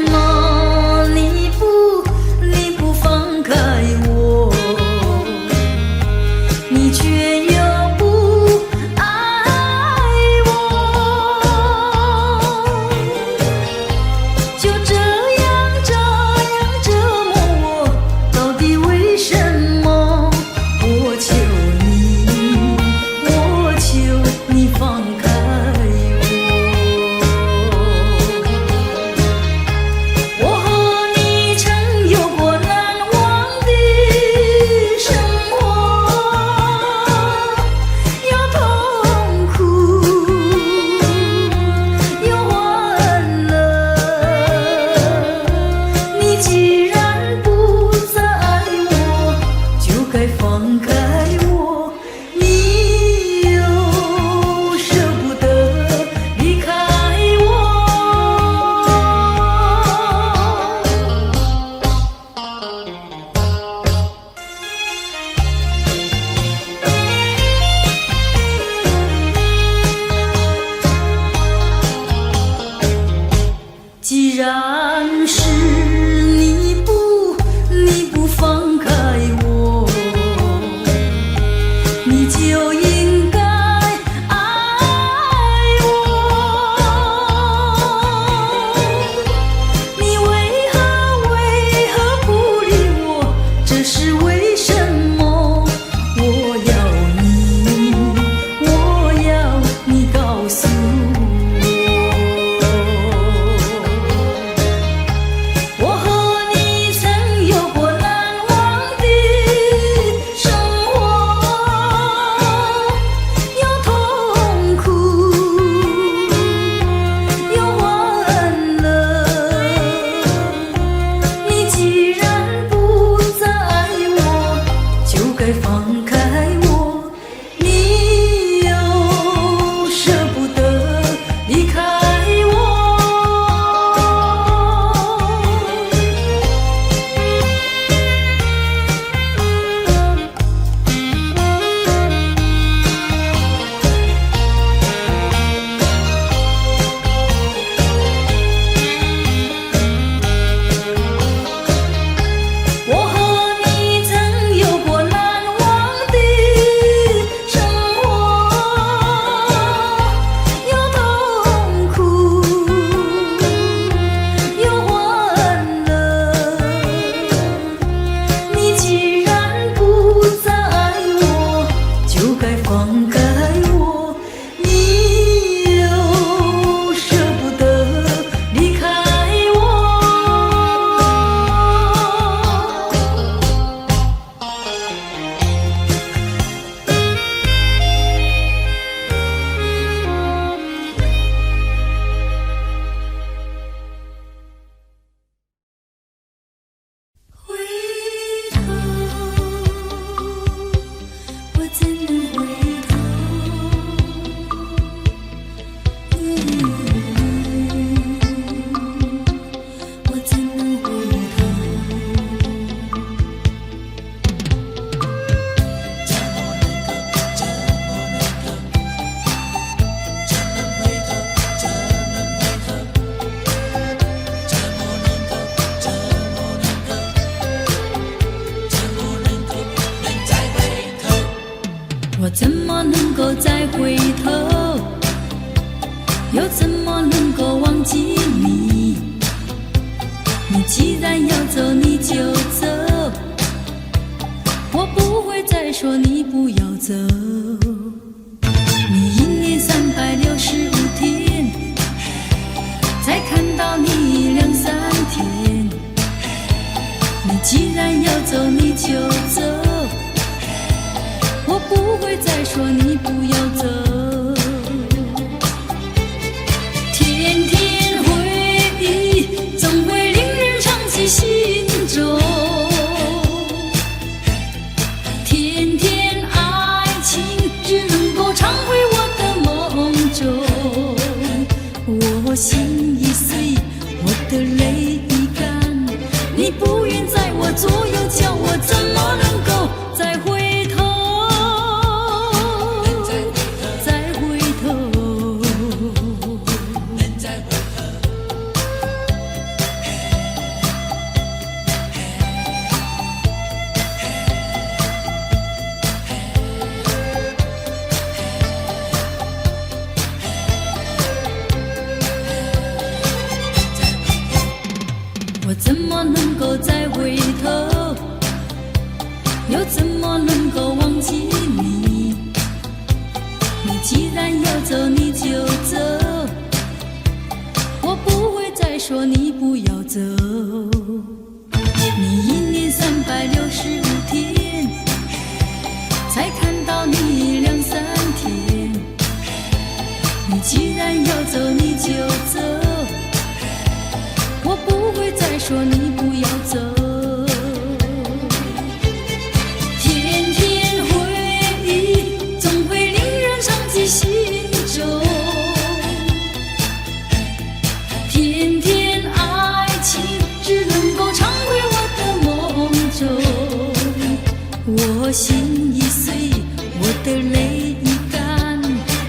么你不放开我，你却又不爱我，就这样折磨我，到底为什么？我求你放开我，我和你曾有过难忘的生活，有痛苦，有欢乐。你既然不再爱我，就该放开我。你又舍不得离开我。既然是你不放开我，你就应该爱我。你为何不理我？这是为什么？我要你告诉我，我和你曾有过难忘的生活，有痛苦，有欢乐。你既然不再爱我，就该放开我。你又舍不得离开我。我和你曾有过难忘的生活，有痛苦，有欢乐。你既然不再爱我，就该放开我。你又舍不得离开我。回头，我怎能回头？我怎能回头？我怎么能够再回头？又怎么能够忘记你？你既然要走，你就走，我不会再说你不要走。你1年365天，才看到你2、3天。你既然要走，你就走，我不会再说你不要走。天天回忆总会令人长记心中，天天爱情只能够常回我的梦中。我心已碎，我的泪已干，你不愿在我左右，叫我怎么能够再回头？再回头。我怎么能够再回头？又怎么能够忘记你？你既然要走，你就走，我不会再说你不要走。你1年365天，才看到你2、3天。你既然要走，你就走，我不会再说你不要走。天天回忆，总会令人伤及心中。天天爱情，只能够常回我的梦中。我心已碎，我的泪已干，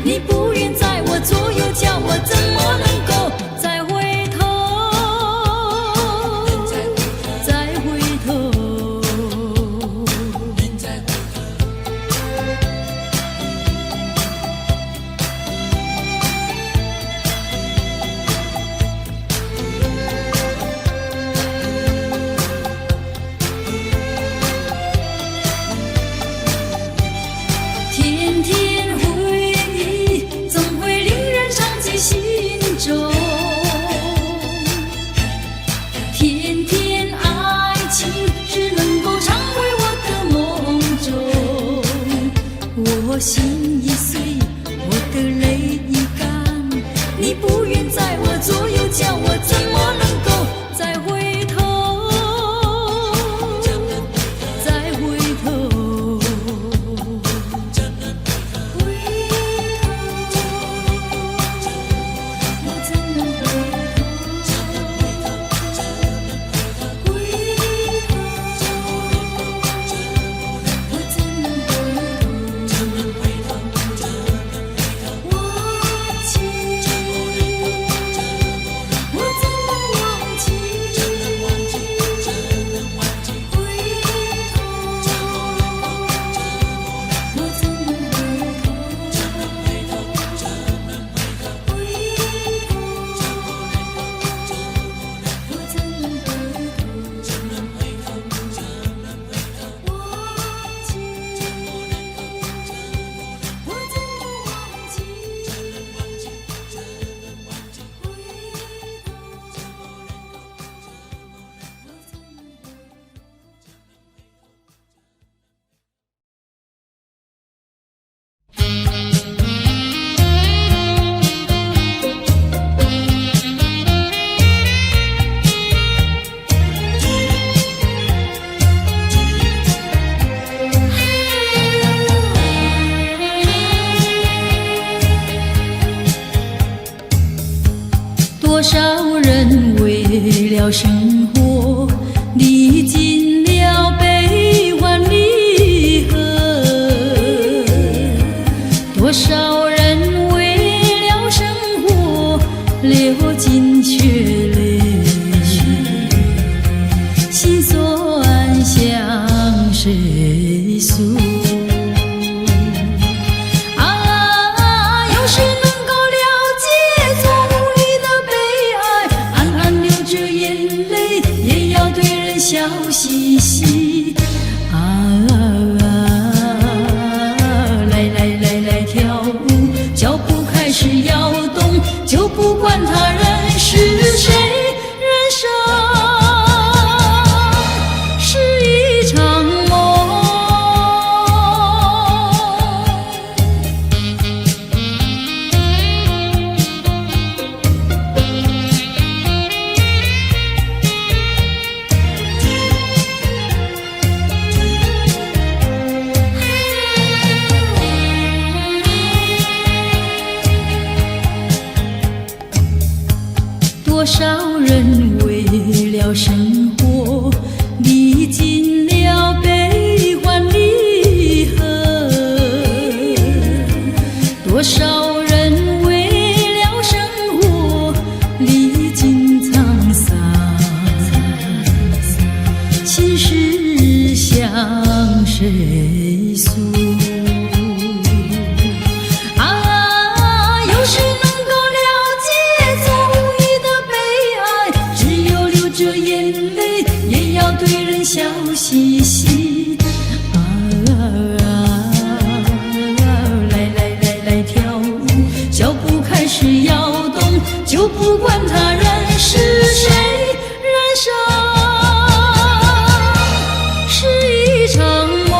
你不愿在我左右，叫我怎么能够再回头？再回头，天天回忆，总会令人伤及心中。天天爱情，只能够常回我的梦中。我心已碎，我的泪已干，你不愿在我左右，叫我怎么能够再回头？再回头，回头，我怎能回头？回头，我怎能回头？忘记，我怎能忘记？回头，我怎能回头？回头，我怎能回头？忘记，我怎能忘记？多少人为了生活，历尽了悲欢离合；多少人为了生活，流尽血泪，心酸向谁诉？有谁能够了解错无理的悲哀？暗暗流着眼泪，也要对人笑嘻嘻。来跳舞，脚步开始摇动，就不管他人是谁，人生是一场梦。多少人为了生活，历尽了悲欢离合；多少人为了生活，历尽沧桑，心事向谁诉？有谁能够了解错无意的悲哀？只有流着着眼泪，也要对人笑嘻嘻。来来来来跳舞，脚步开始摇动，就不管他人是谁，燃烧是一场梦。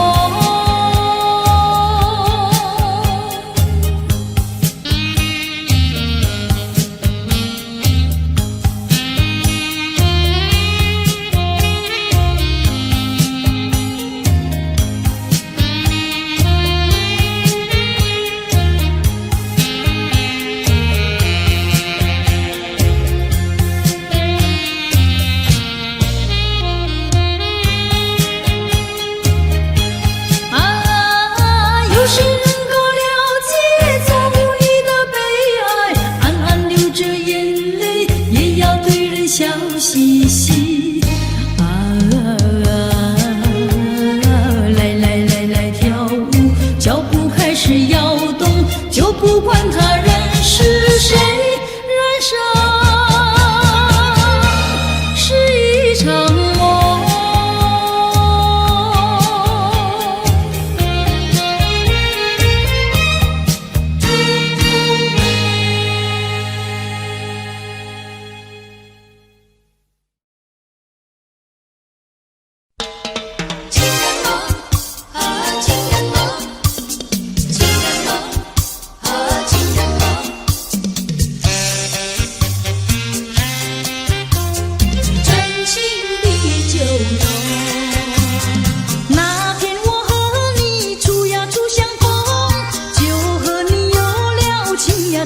笑嘻嘻来来来来跳舞，脚步开始摇动，就不管他人是谁，燃烧是一场梦。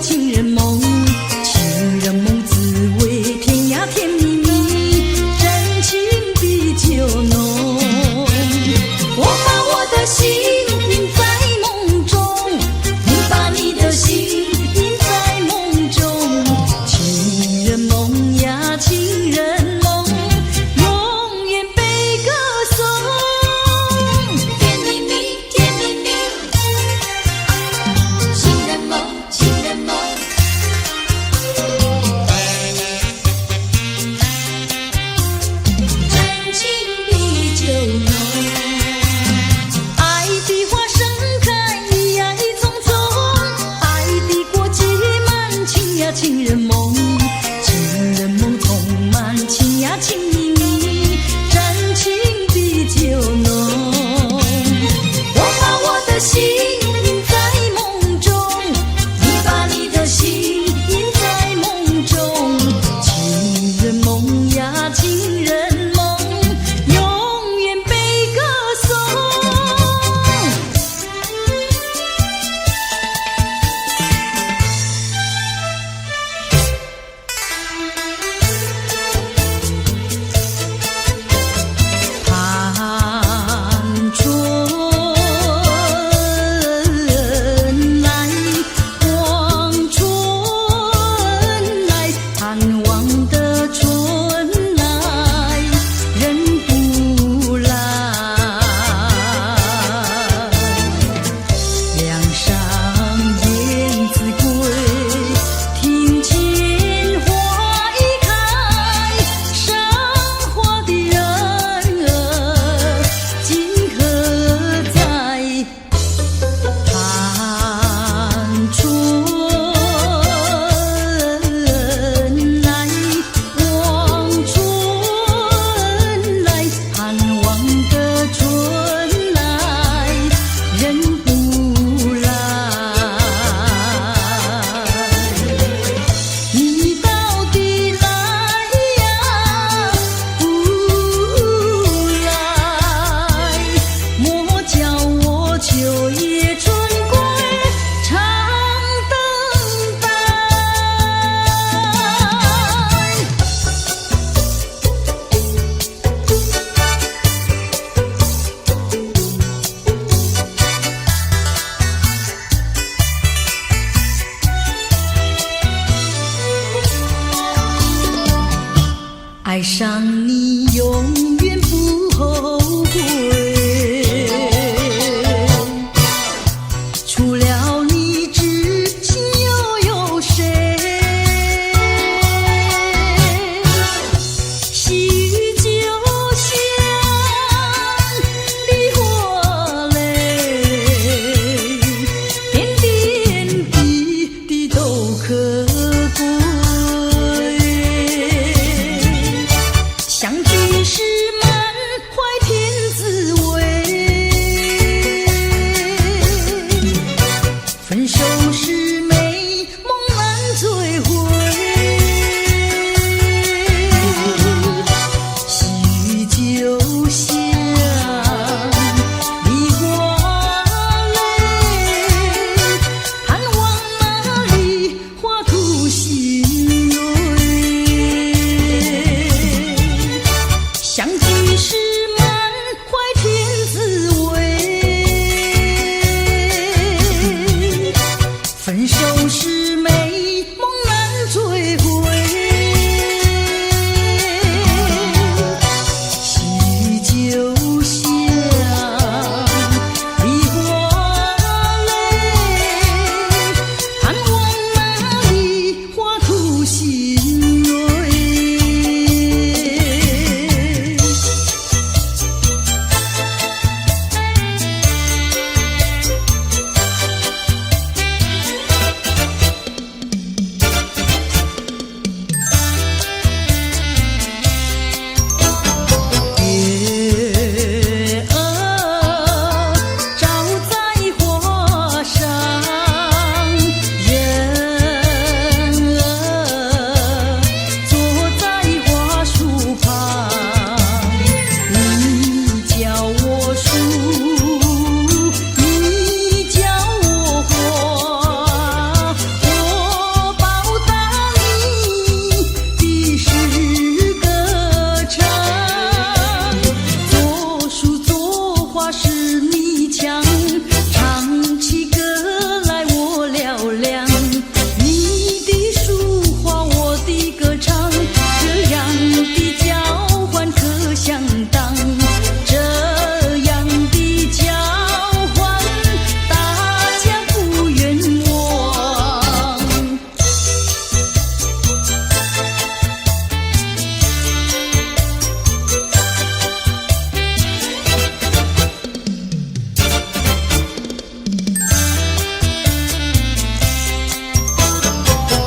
情人梦，情人梦滋味甜呀甜蜜蜜，真情比酒浓。我把我的心印在梦中，你把你的心印在梦中。情人梦呀情人梦，永远被歌颂。甜蜜蜜甜蜜蜜，情人梦情人梦。情人梦，情人梦充满情呀情蜜蜜，真情比酒浓。我把我的心印在梦中，你把你的心印在梦中。情人梦呀情人梦，永远被歌颂。爱上你永远不后悔，除了你至今又有谁？相聚时满怀天滋味，分手时美梦难追回。细雨就像梨花泪，盼望那梨花吐心蕊。相聚时满怀天滋味，分手时美梦难追回。细雨就像梨花泪，盼望那梨花吐心蕊。月儿照在花上，人儿坐在花树旁。你叫我树，你叫我花，我报答你的是歌唱。作树作花是你强，唱起歌来我嘹亮。你的书画我的歌唱，这样的交换可相当，这样的交换大家不冤枉。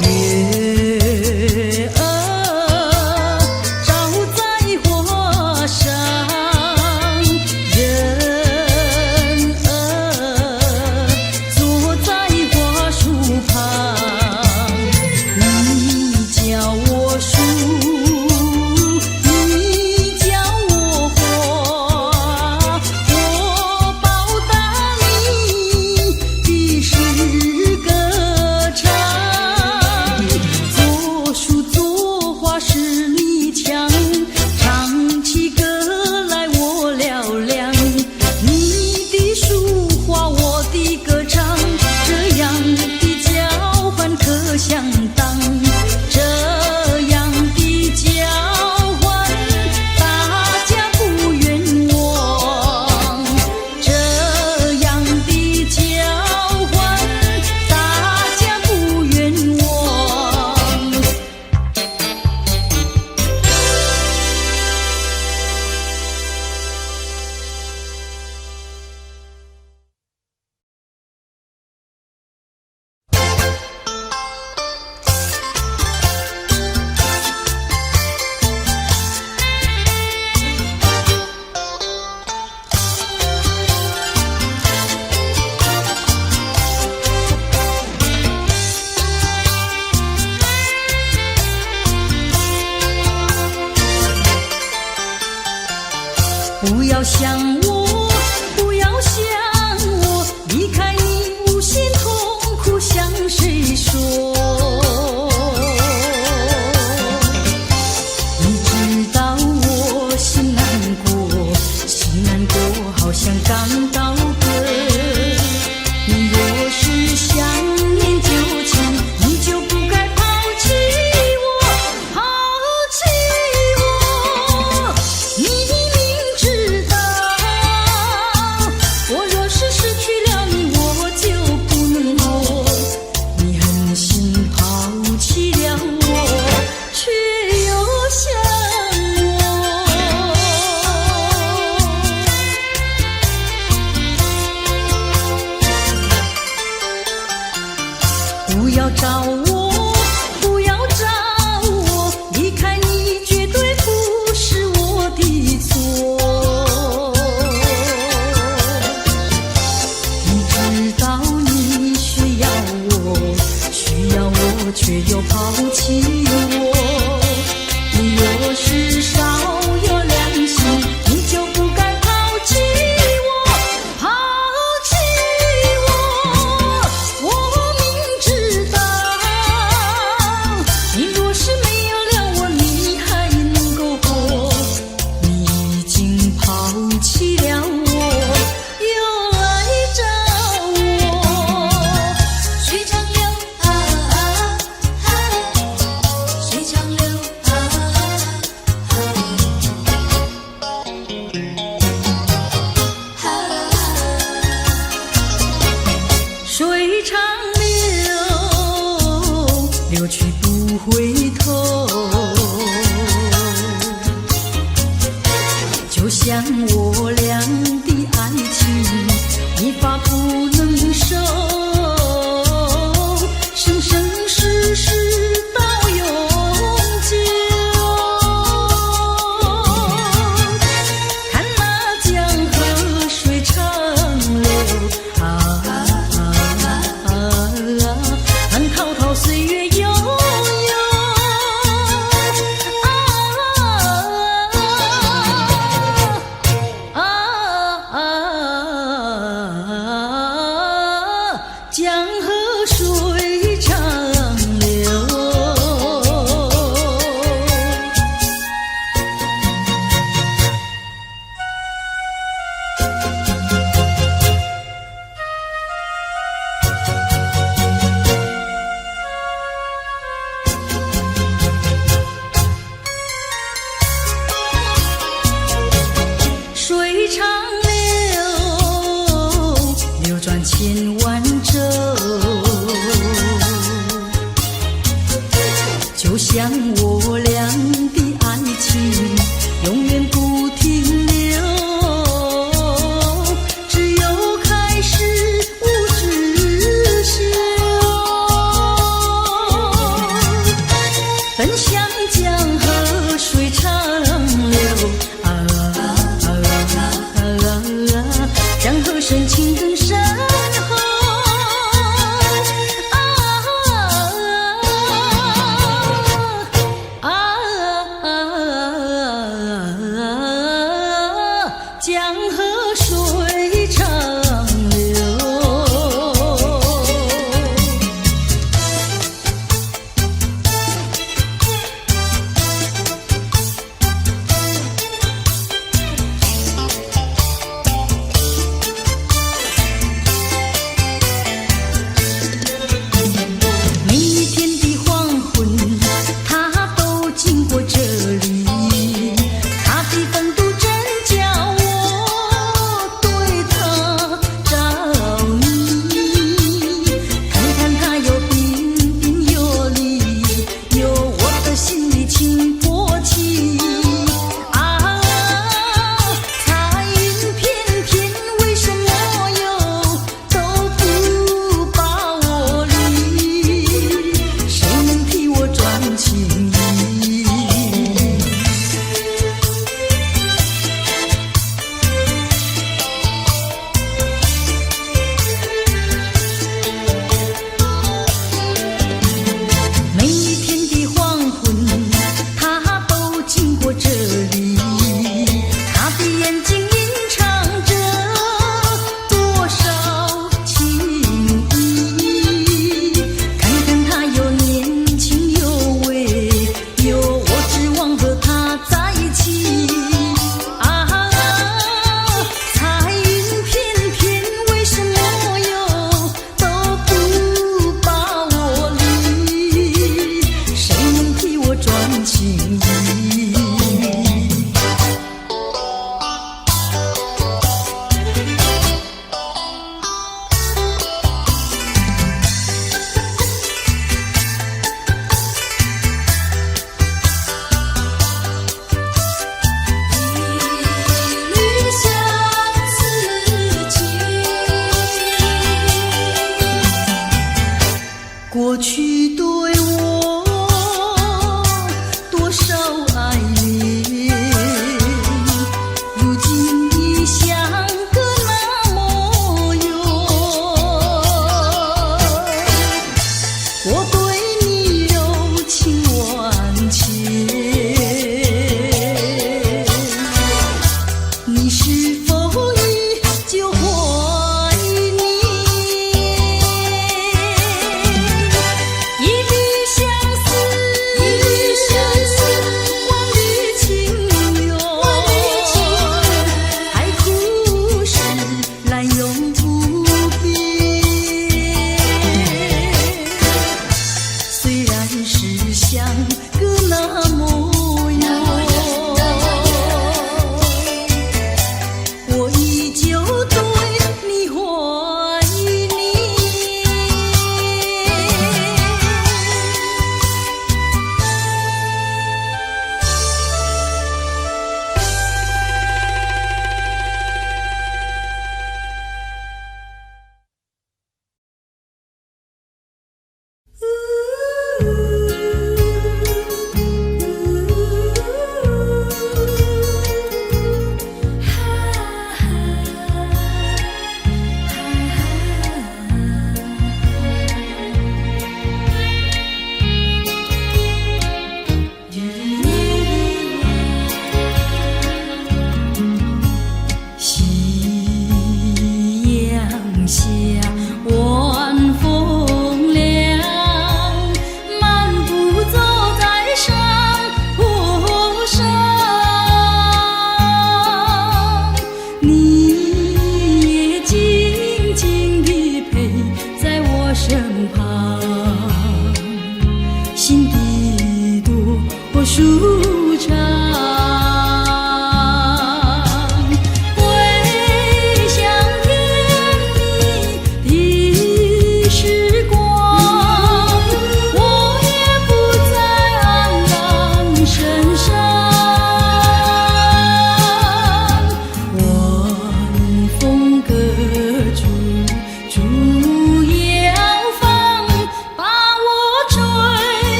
月儿照在花上，人儿坐在花树旁。你叫我树，你叫我花，我报答你的是歌唱。作树作花是你强，唱起歌来我嘹亮。你的书画我的歌唱，这样的交换可相当，这样的交换大家不冤枉，这样的交换大家不冤枉。不要想我，不要想我，离开你无限痛苦向谁说？你知道我心难过，心难过好像刚到歌。你若是想念旧情，你就不该抛弃我，抛弃我。你明知道回头。就像我俩的爱情一发不能收，生生世世到永久。看那江河水长流浪滔滔岁月悠悠啊。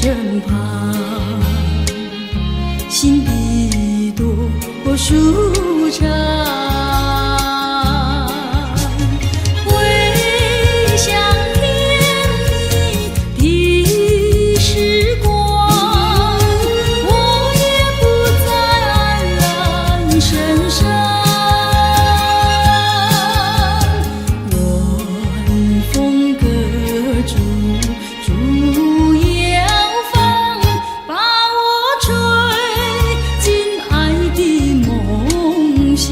身旁，心底多舒畅。回想甜蜜的时光，我也不再黯然神伤。晚风隔竹，竹摇放，把我吹进爱的梦乡。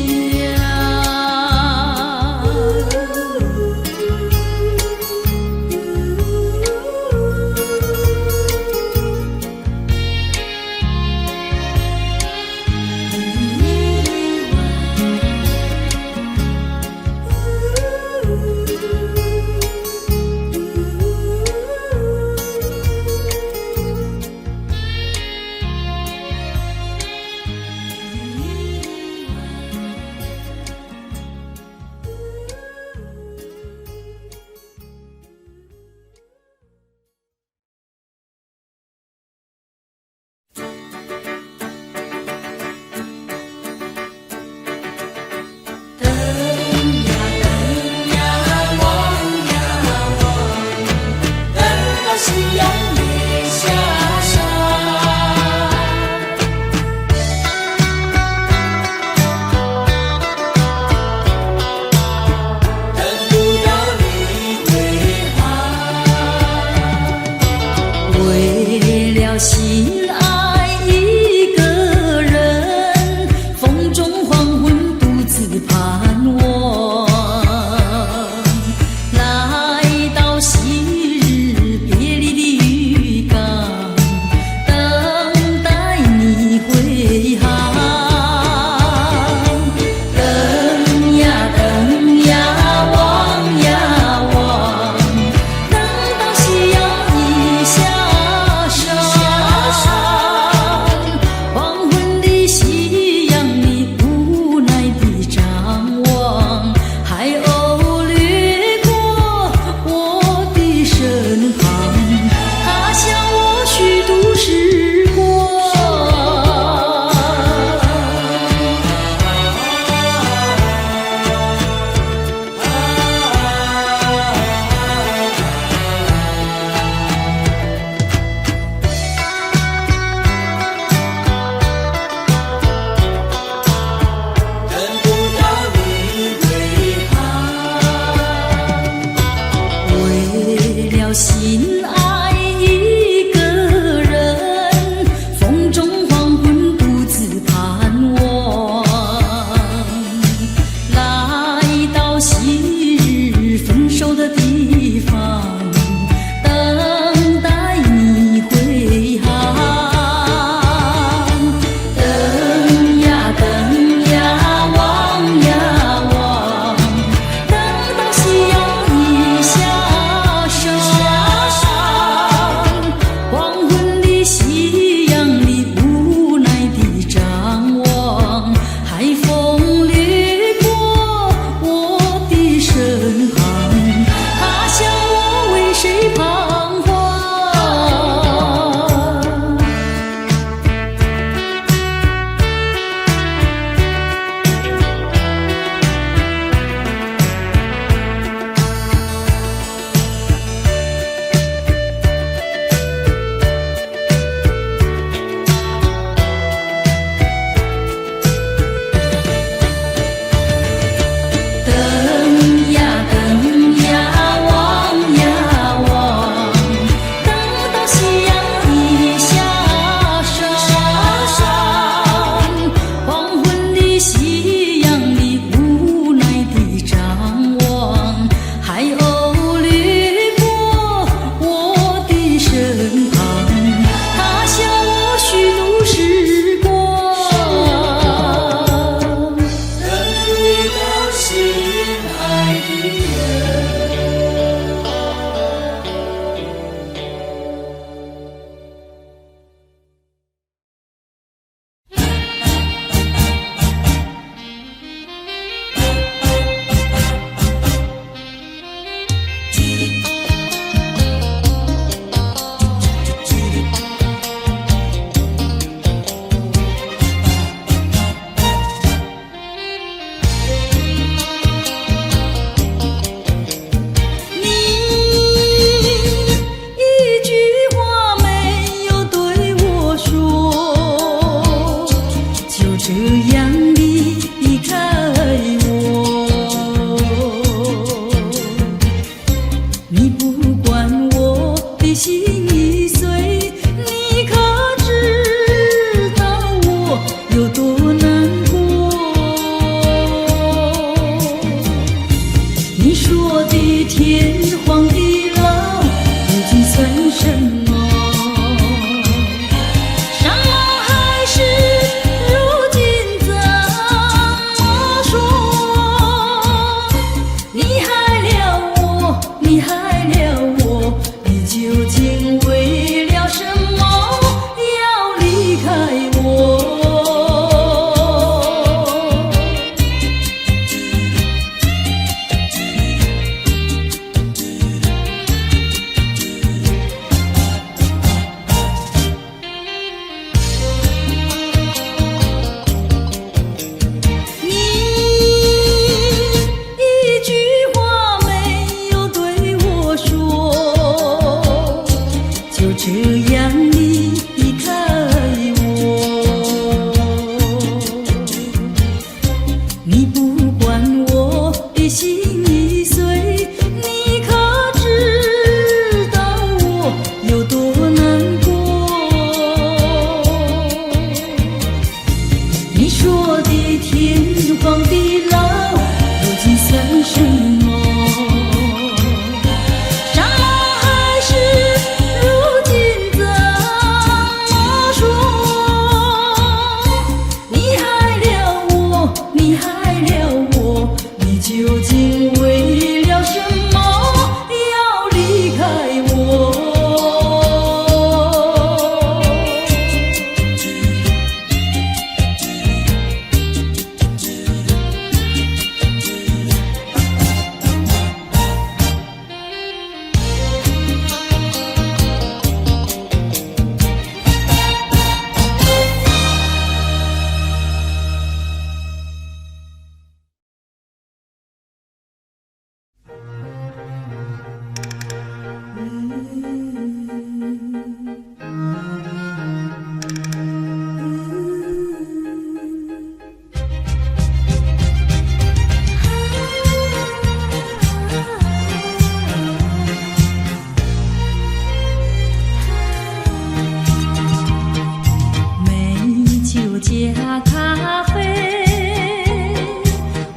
加咖啡，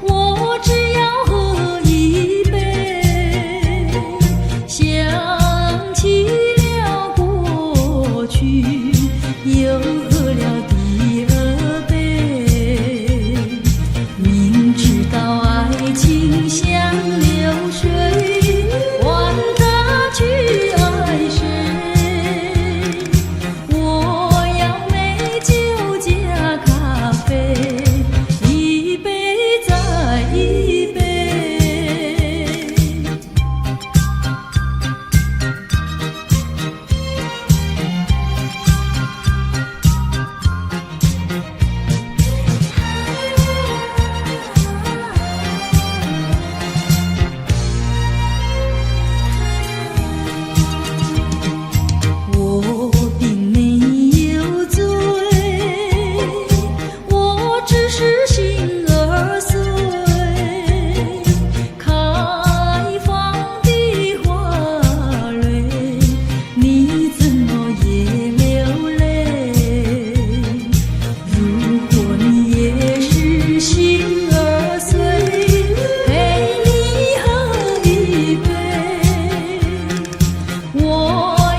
我只要喝一杯，想起了过去，又喝了第二杯，明知道爱情像流水，管他去爱谁，我要美酒加咖啡，一杯再一杯。我并没有醉，我只是心儿碎，开放的花蕊，你怎么也流泪？如果你也是心儿碎，陪你喝一杯，我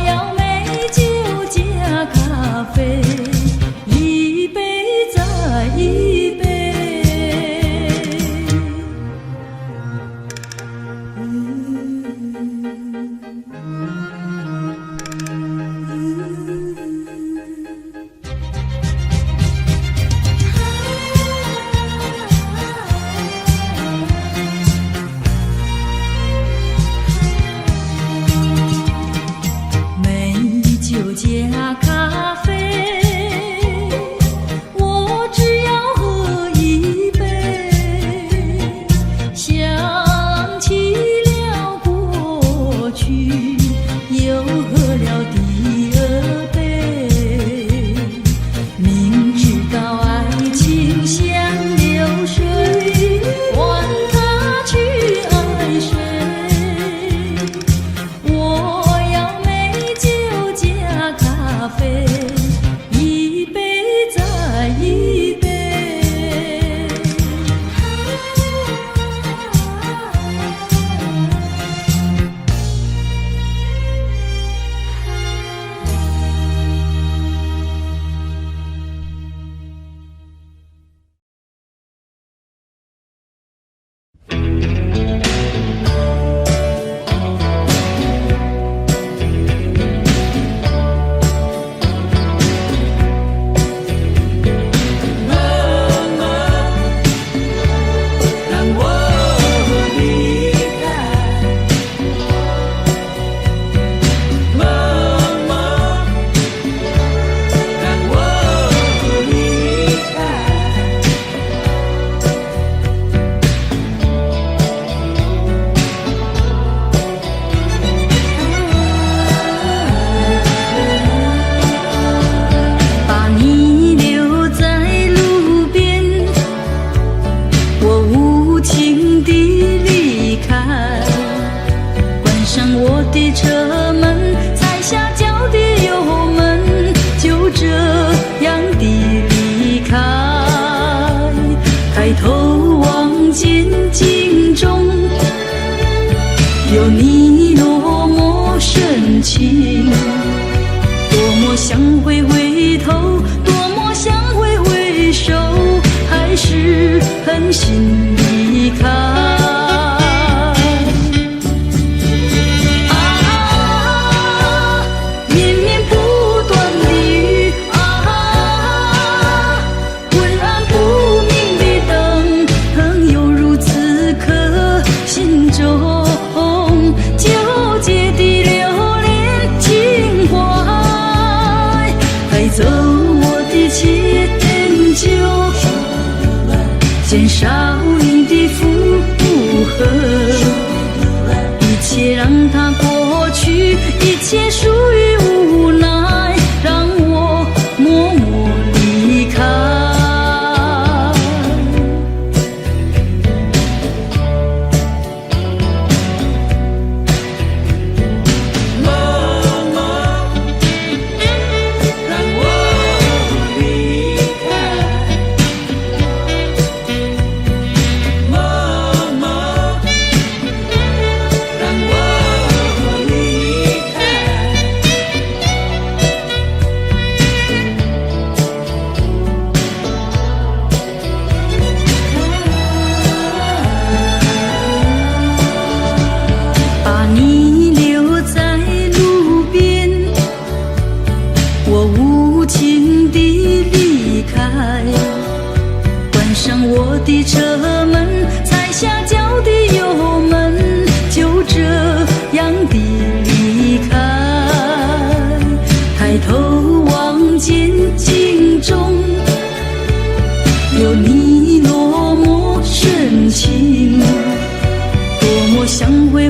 要美酒加咖啡，一杯再一杯。美酒加咖啡，我只要喝一杯，想起了过去，又喝了第二杯，明知道爱情像流水，管他去爱谁，我要美酒加咖啡，一杯再一杯。把你留在路边，我无情地离开，关上我的车门，踩下脚的油门，就这样地离开。抬头望见镜中有你落寞深情，多么想会回头，多么想会回首，还是狠心离开。绵绵不断的雨昏暗不明的灯，犹如此刻心中纠结的留恋情怀，带走我的迁就，减少你的负荷，一切让它过去，一切属于无奈，让我默默离开。让我离开。情地离开，关上我的车门，踩下脚的油门，就这样的离开。抬头望见镜中有你落寞深情，多么想回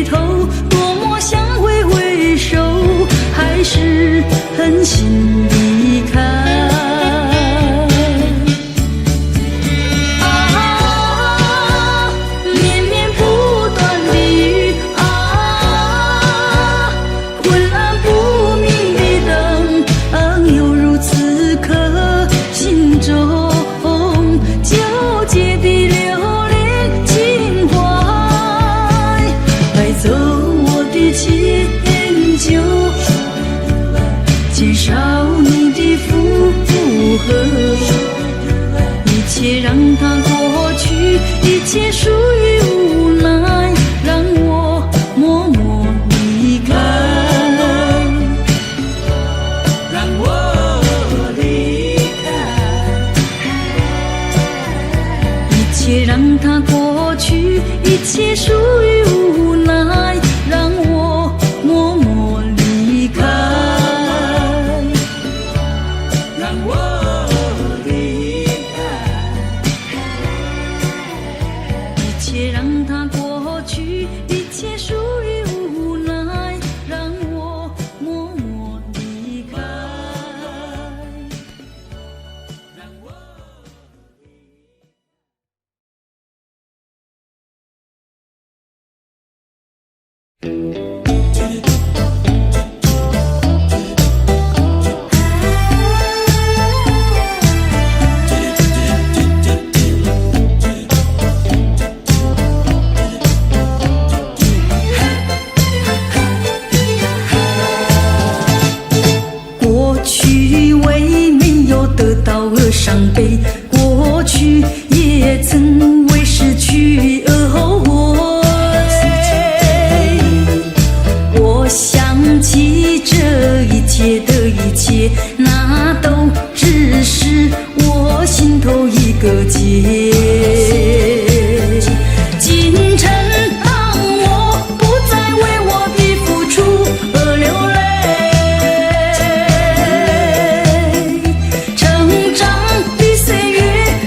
头，多么想回首，还是狠心离开。啊，绵绵不断的雨啊，昏暗不明的灯，犹如此刻心中纠结的留恋情怀，带走我的迁就，减少你的负荷，一切让它过去，一切属于无奈，让我默默离开，让我离开，一切让它过去，一切属于无奈，让我默默离开，让我离开，一切让它过去，一切属于无奈，让我默默离开，让我。过去为没有得到而伤悲，过去也曾为失去而后悔。我想起这一切的一切，那都只是我心头一个结。今晨当我不再为我的付出而流泪，成长的岁月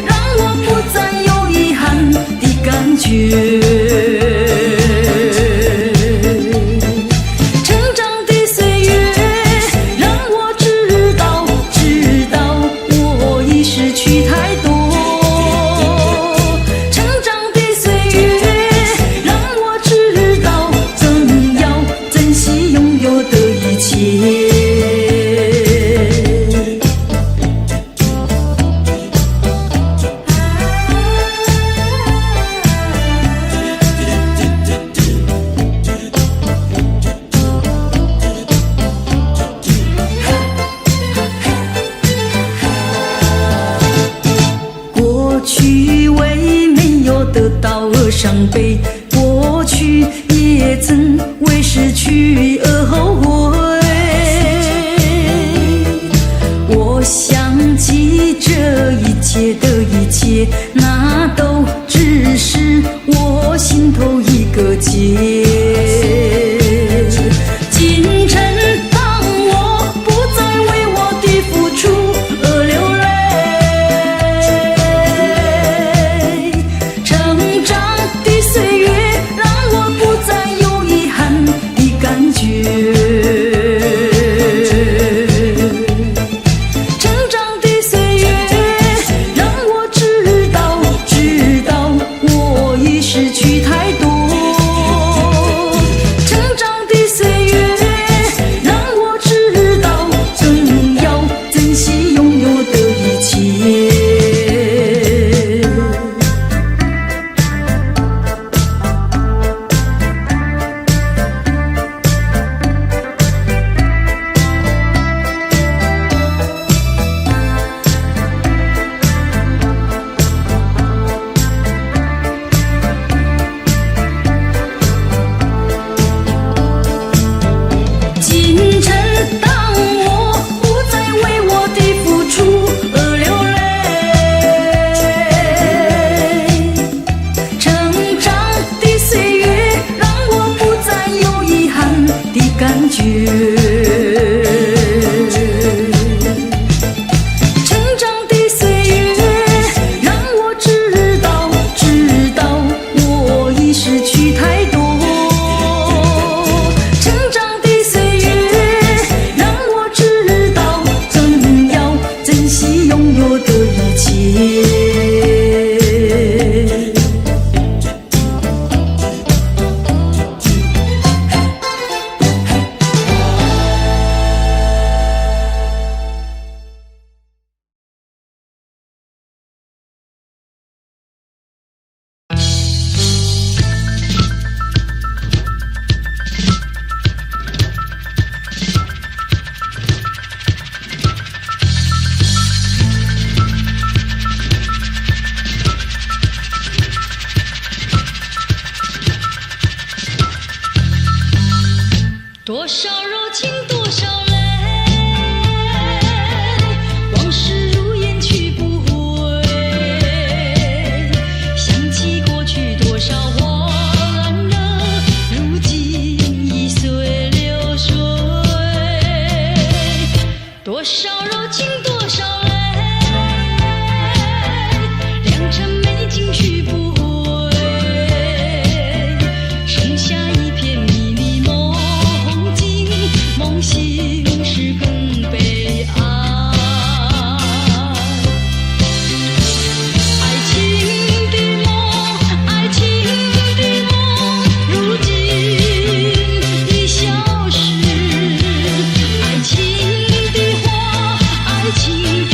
让我不再有遗憾的感觉，成长的岁月让我知道我已失去太多，成长的岁月让我知道怎样珍惜拥有的一切。过去为没有得到而伤悲，过去也曾为失去而后悔。我想起这一切的一切，那都只是我心头一个结。今晨当我不再为我的付出而流泪，成长的岁月让我不再有遗憾的感觉，成长的岁月让我知道少柔情多少泪，良辰美景须不回，剩下一片迷离梦境，梦醒时更悲哀。爱情的梦，爱情的梦，如今已消失。爱情的花，爱情的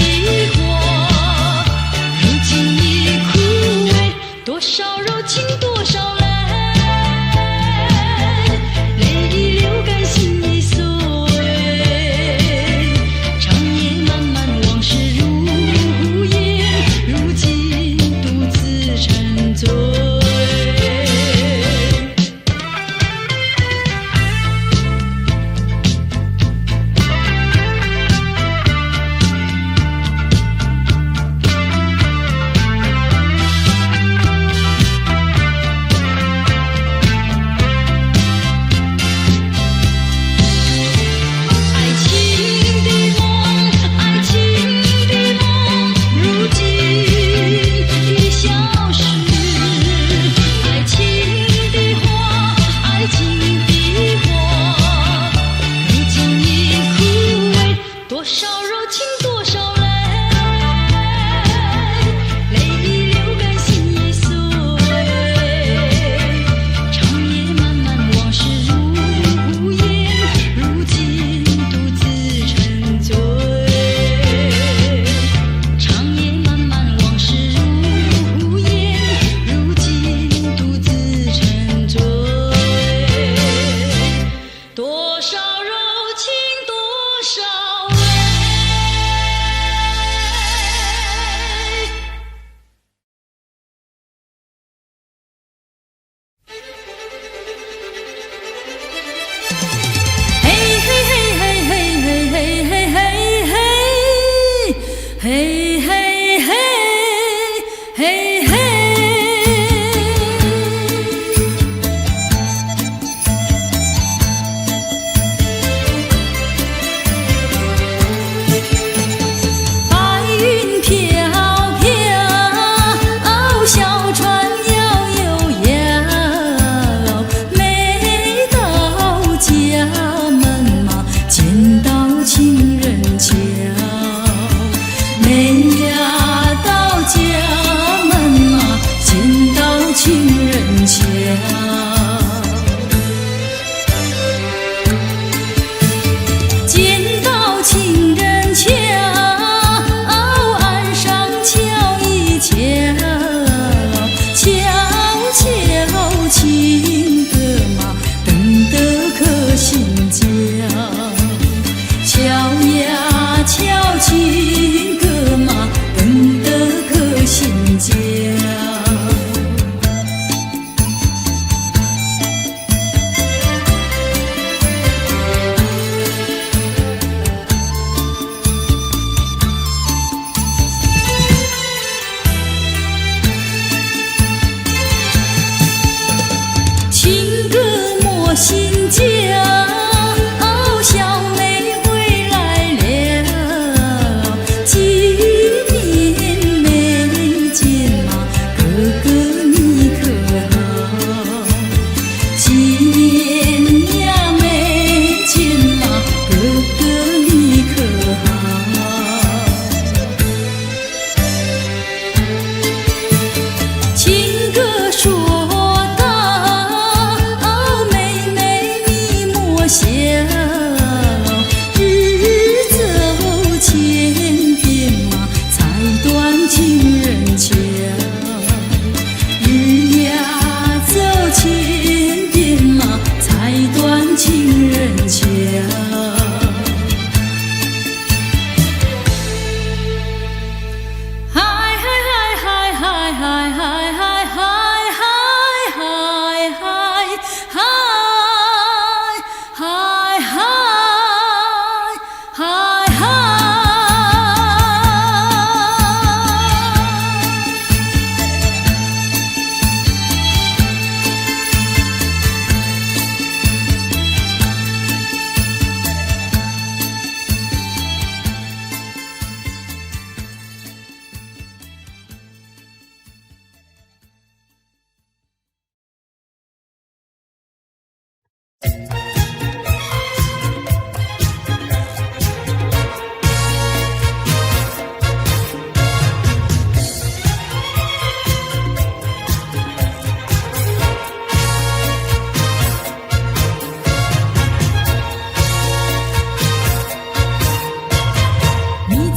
你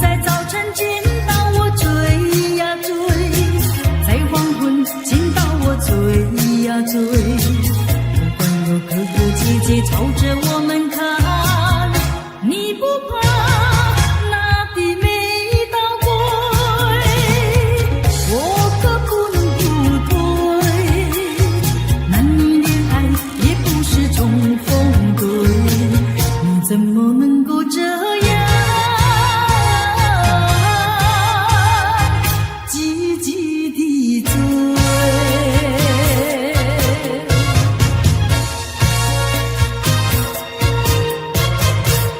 在早晨见到我追呀追，在黄昏见到我追呀追，不管有哥哥姐姐朝着我们看，你不怕那地没到鬼，我可不能不退，男女恋爱也不是重逢对，你怎么能够这样积极地追？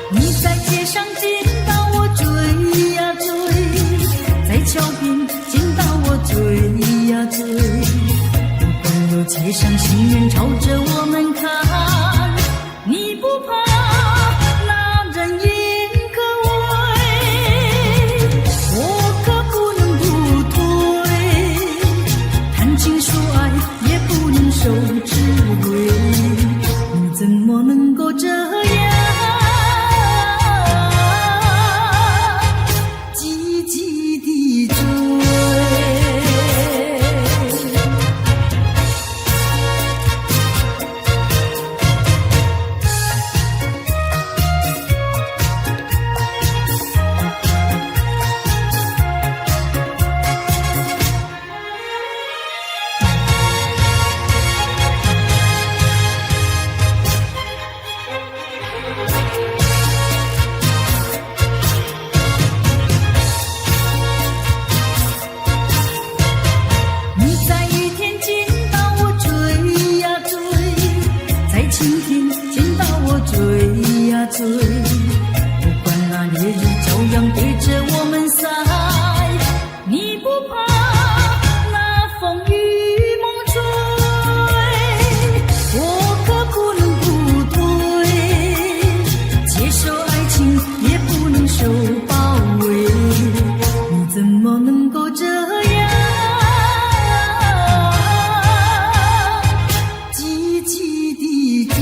你在街上见到我追呀追，在桥边见到我追呀追，不管有街上行人朝着我们看，你不怕那人眼可畏，我可不能不退，谈情说爱也不能受制为，你怎么能够这样积极地追？你在雨天见到我追呀追，在晴天见到我追呀追，不管那烈日照样对着我们晒，你不怕那风雨猛吹，我可不能不退，接受爱情也不能受包围，你怎么能够这样积极地追？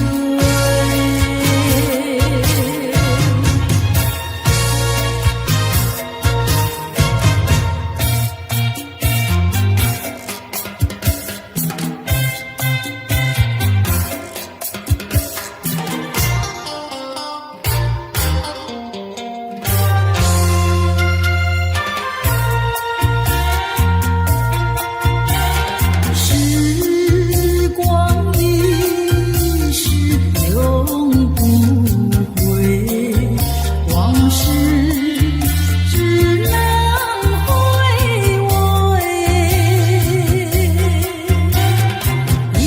时光一逝永不回，往事只能回味，忆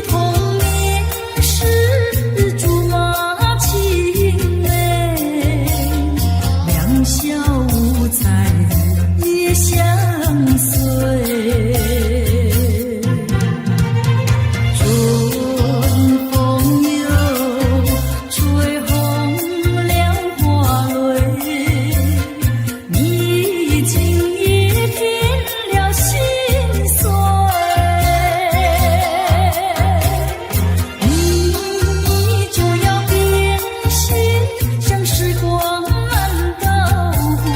童年时竹马青梅，两小无猜也相随，春风又吹红了花蕊，你今也添了心碎，你就要变心，像时光慢倒回，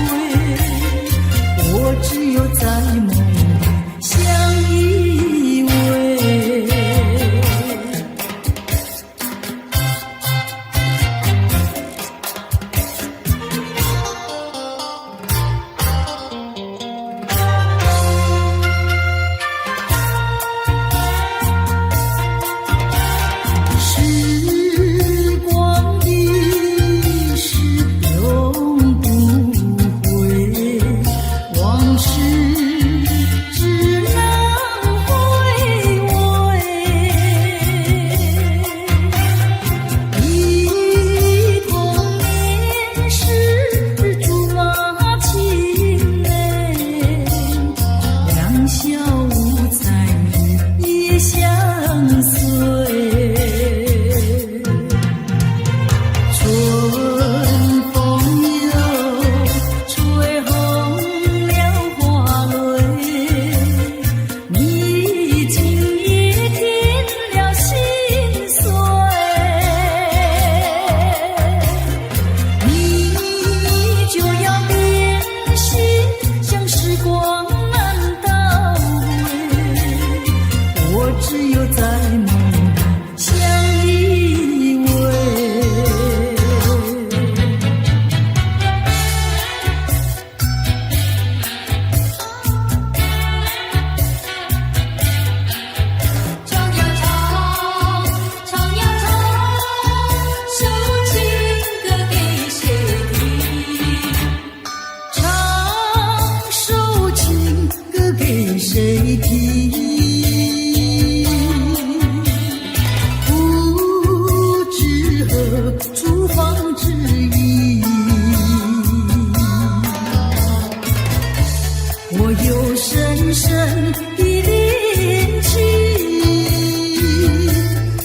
的恋情，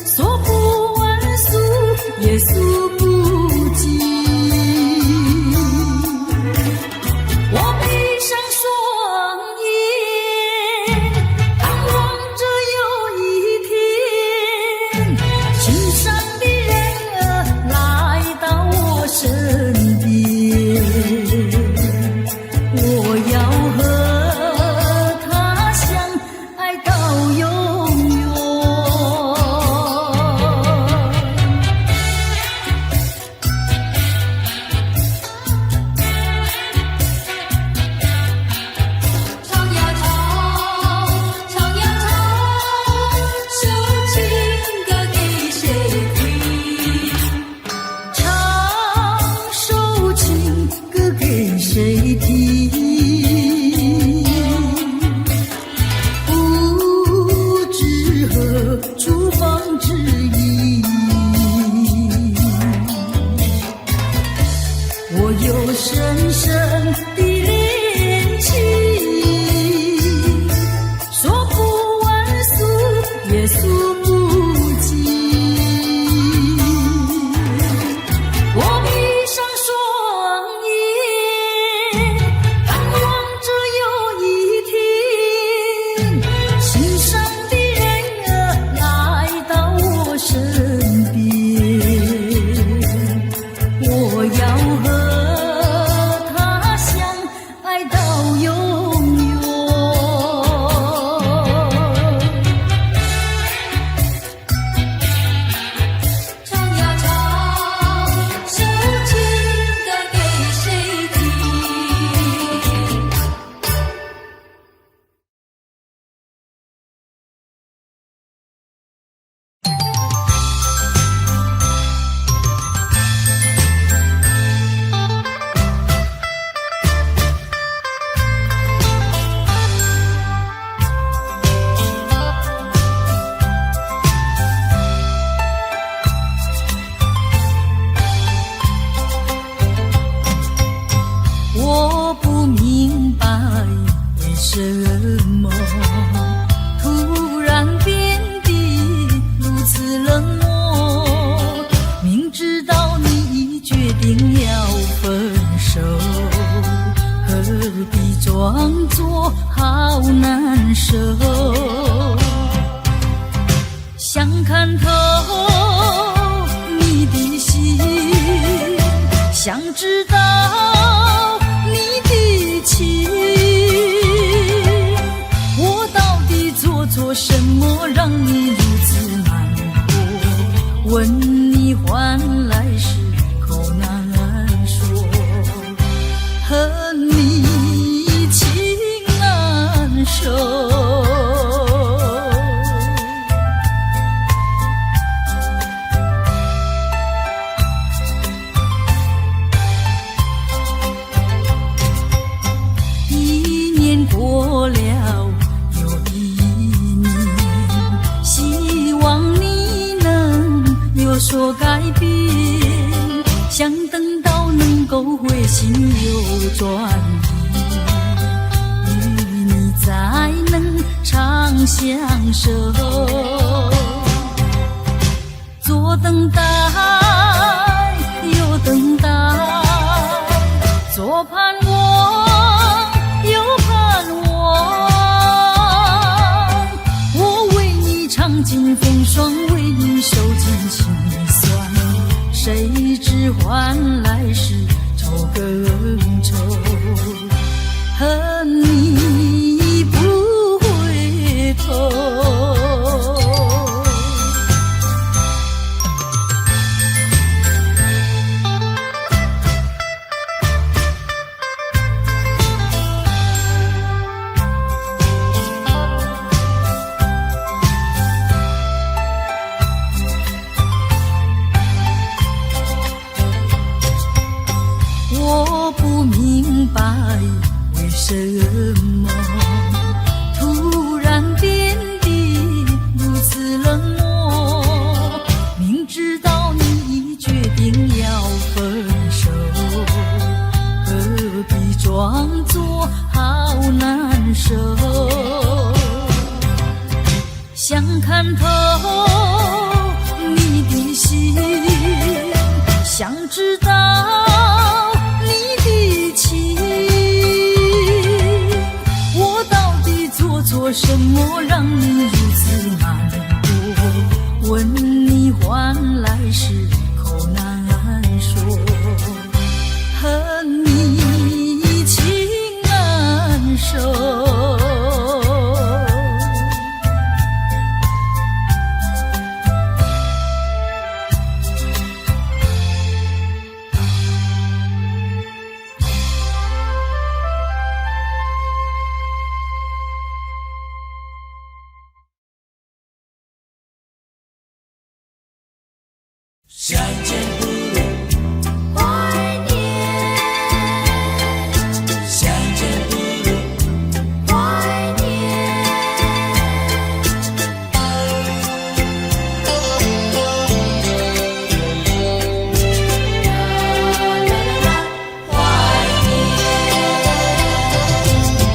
说不完诉也诉不尽。我闭上双眼，盼望着有一天，心上的人儿来到我身边，我要和他相爱到永远。唱呀唱，唱呀唱，首情歌给谁听？唱首情歌给谁听？不知何处方知音，我有深深的恋情，说不完诉也诉不尽。我闭上双眼，盼望着有一天，心上的人儿来到我身边，我要和他相爱到永远。唱呀唱，首情歌给谁听？我不明白为什么突然变得如此冷漠，明知道你已决定要分手，何必装作好难受？想看透你的心，想知道你的情，我到底做什么让你如此难过？问你换来时口难说，和你情难收。一年过了又一年，希望你能有所改变，想等到能够回心又转意，与你才能长相守。左等待右等待，左盼望右盼望，我为你尝尽风霜，为你受尽辛酸，谁知换来是愁更愁，恨你不回头。我不明白为什么突然变得如此冷漠，明知道你已决定要分手，何必装作好难受？想看透你的心，想知道你的情。我到底做错什么，让你如此难过？问你换来是口难说，和你情难守。相见不如怀念，相见不如怀念。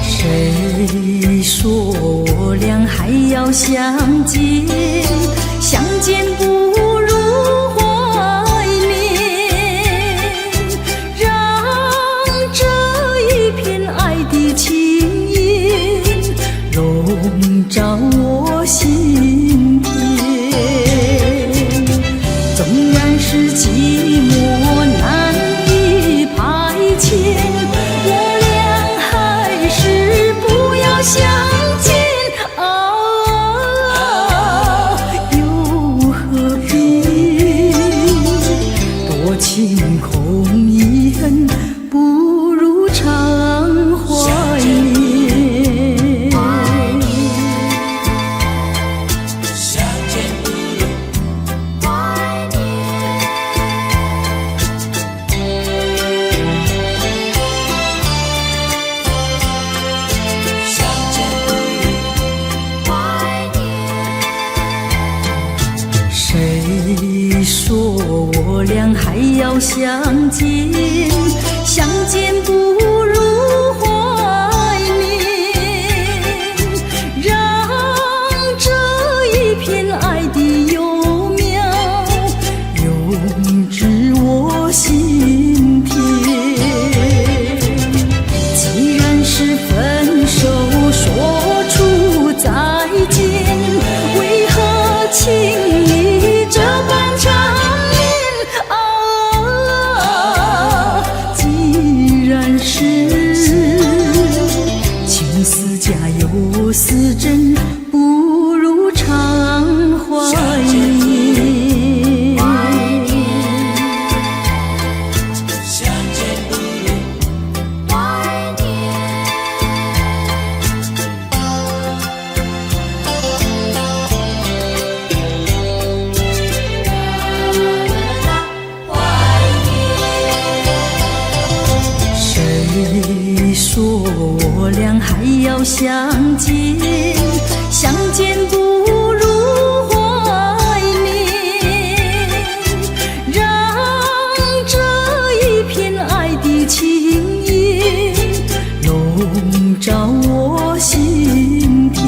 谁说我俩还要相见？相见不如怀念，让这一片爱的情意笼罩我心田。纵然是寂寞难以排遣，我俩还是不要相见。情空遗恨，不如常怀念。相见不如怀念，相见不如怀念。谁说我俩还要相见？相见不如怀念，让这一片爱的幼苗永植我心田。既然是分手，说出再见，为何情谊这般长？情丝假又似真，不如常怀念。相见不如怀念，谁说我俩还要相见？相见不如怀念，让这一片爱的情意笼罩我心田。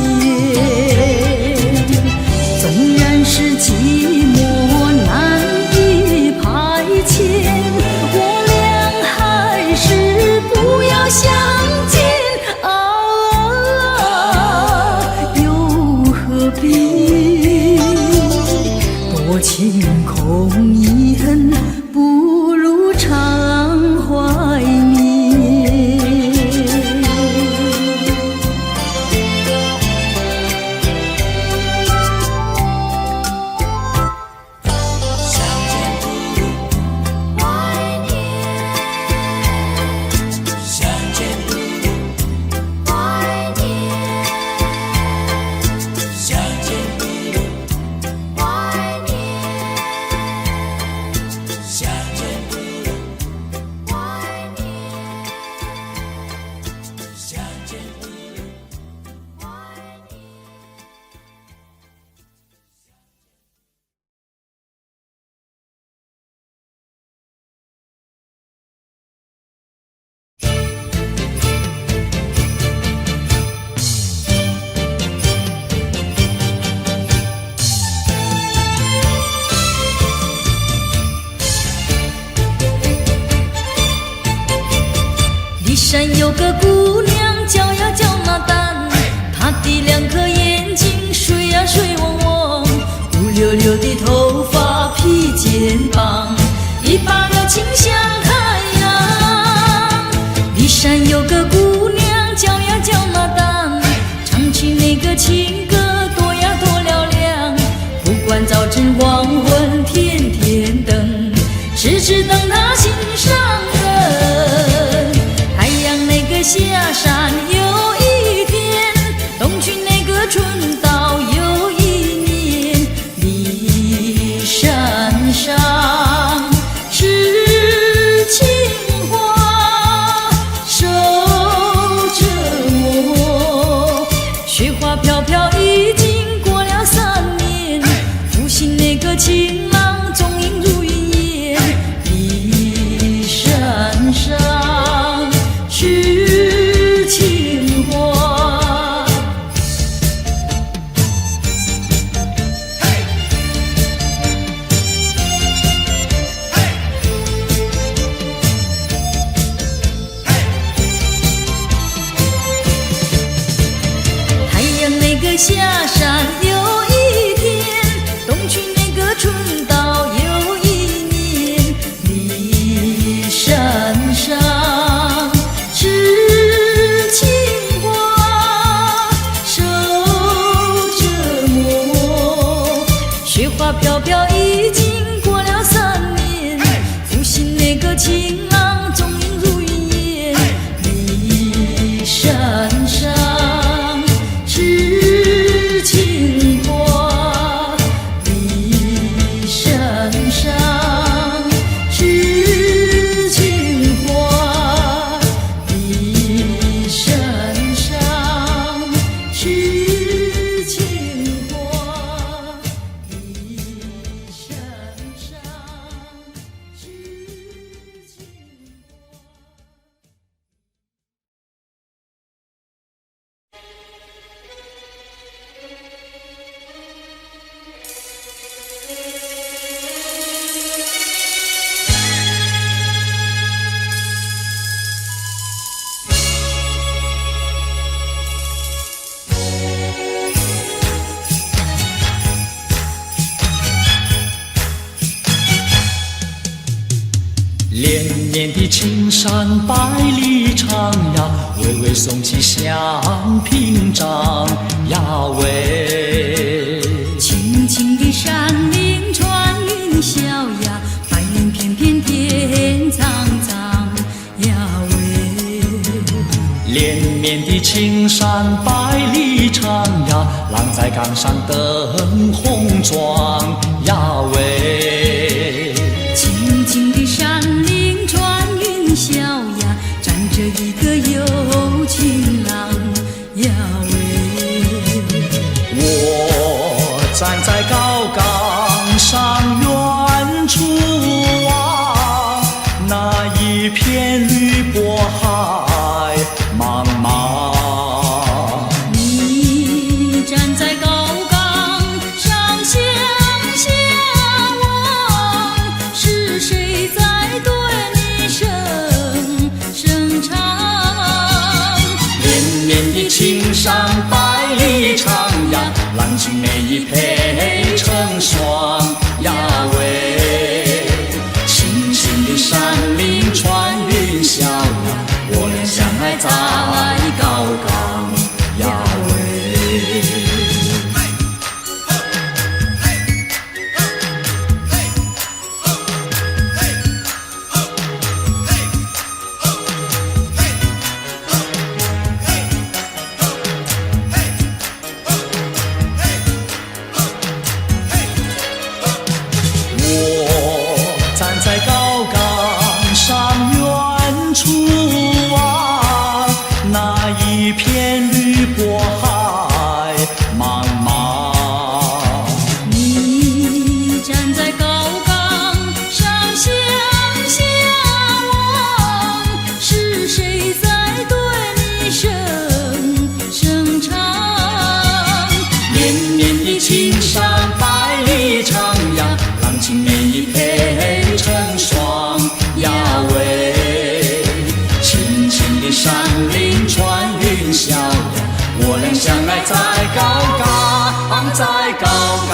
纵然是寂寞难以排遣，我俩还是不要相见。又何必多情空遗恨，不如常怀念。相见不如怀念，相见不如怀念，相见不如怀念。骊山有个姑娘叫呀叫那丹，她的两颗眼睛水呀水汪汪，乌溜溜的头发披肩膀，一把了清香开呀。骊山有个姑娘叫呀叫那丹，唱起那个情歌多呀多嘹亮，不管早晨黄昏天天等，时时等她心上人。太阳那个下山又一天，东去那个春到又一年。骊山上是青花守着我，雪花飘飘已经过了3年，复兴那个情郎踪影如云烟。骊山上是青花。太阳那个下山又一天，东去那个春到又一年。骊山上是青花守着我，雪花飘飘已经过了3年，复兴那个情郎踪影如云烟。骊山上是青花，骊山上是青花，骊山上是青花，骊山上是青花。连绵的青山百里长呀，巍巍耸起像屏障呀喂。青青的山岭穿云霄呀，白云片片天苍苍呀喂。连绵的青山百里长呀，浪在岗上灯红妆呀喂。青青的山岭穿云霄呀，站着一个有情郎呀喂。我站在高岗上远处啊，那一片绿波海茫茫。你站在高岗上向下望，是谁在对你声唱？连绵的青山百里长呀，浪尽每一配成双呀喂。青青的山岭穿云霄呀，我俩相爱在高岗呀喂。我站在高岗上远处啊，山林穿云霄呀，我俩相爱在高岗，在高岗。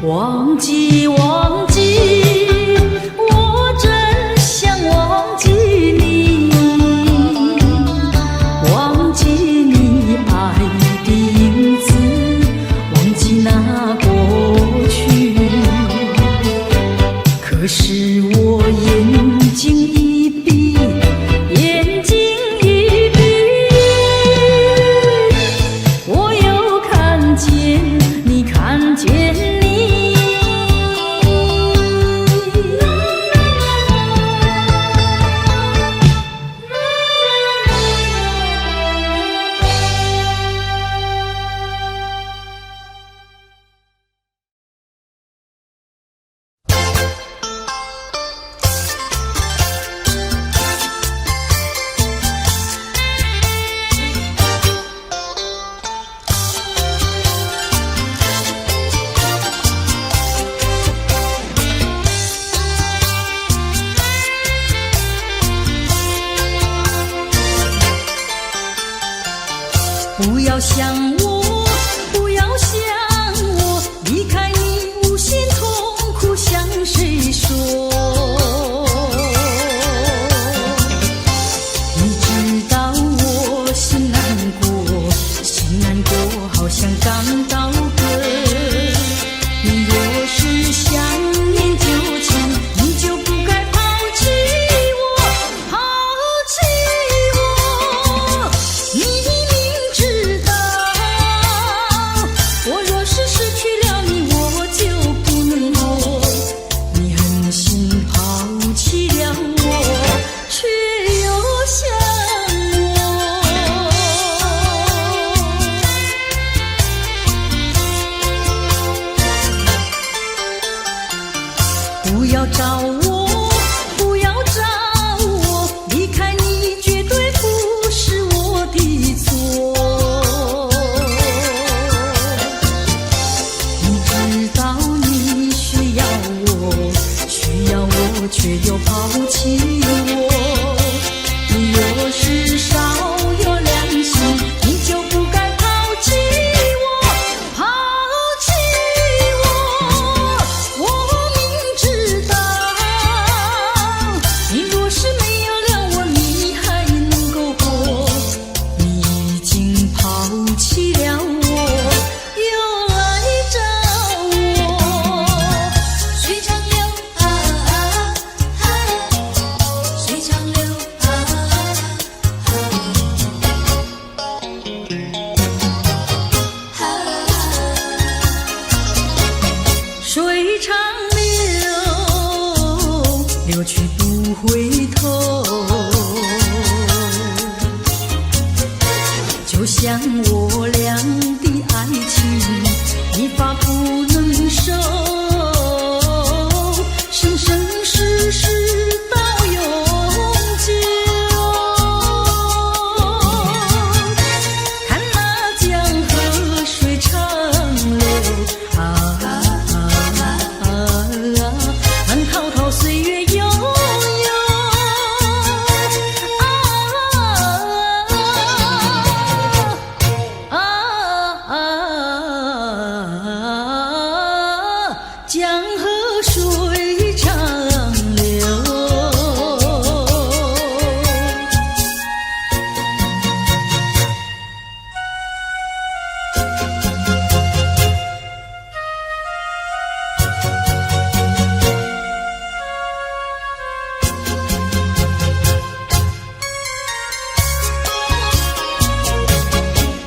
忘记忘记，我真想忘记你，忘记你爱的影子，忘记那过去。可是我眼睛一闭，眼睛一闭，我又看见你，看见你。不要想我，不要想我，离开你无限痛苦向谁说？你知道我心难过，心难过好像刚到歌。你若是想念旧情，你就不该抛弃我，抛弃我。你我若是失去了你，我就不能活。你狠心抛弃了我，却又想我。不要找我，不要找我，离开你绝对不是我的错。却又抛弃我，你若是少有良心，你就不该抛弃我，抛弃我。我明知道，你若是没有了我，你还能够活。你已经抛弃了我，又来找我。水长流水长流水长流，流去不回头。就像我俩的爱情，一发不能收，生生世世到永久。看那江河水长流啊，慢滔滔岁月悠悠江河水长流。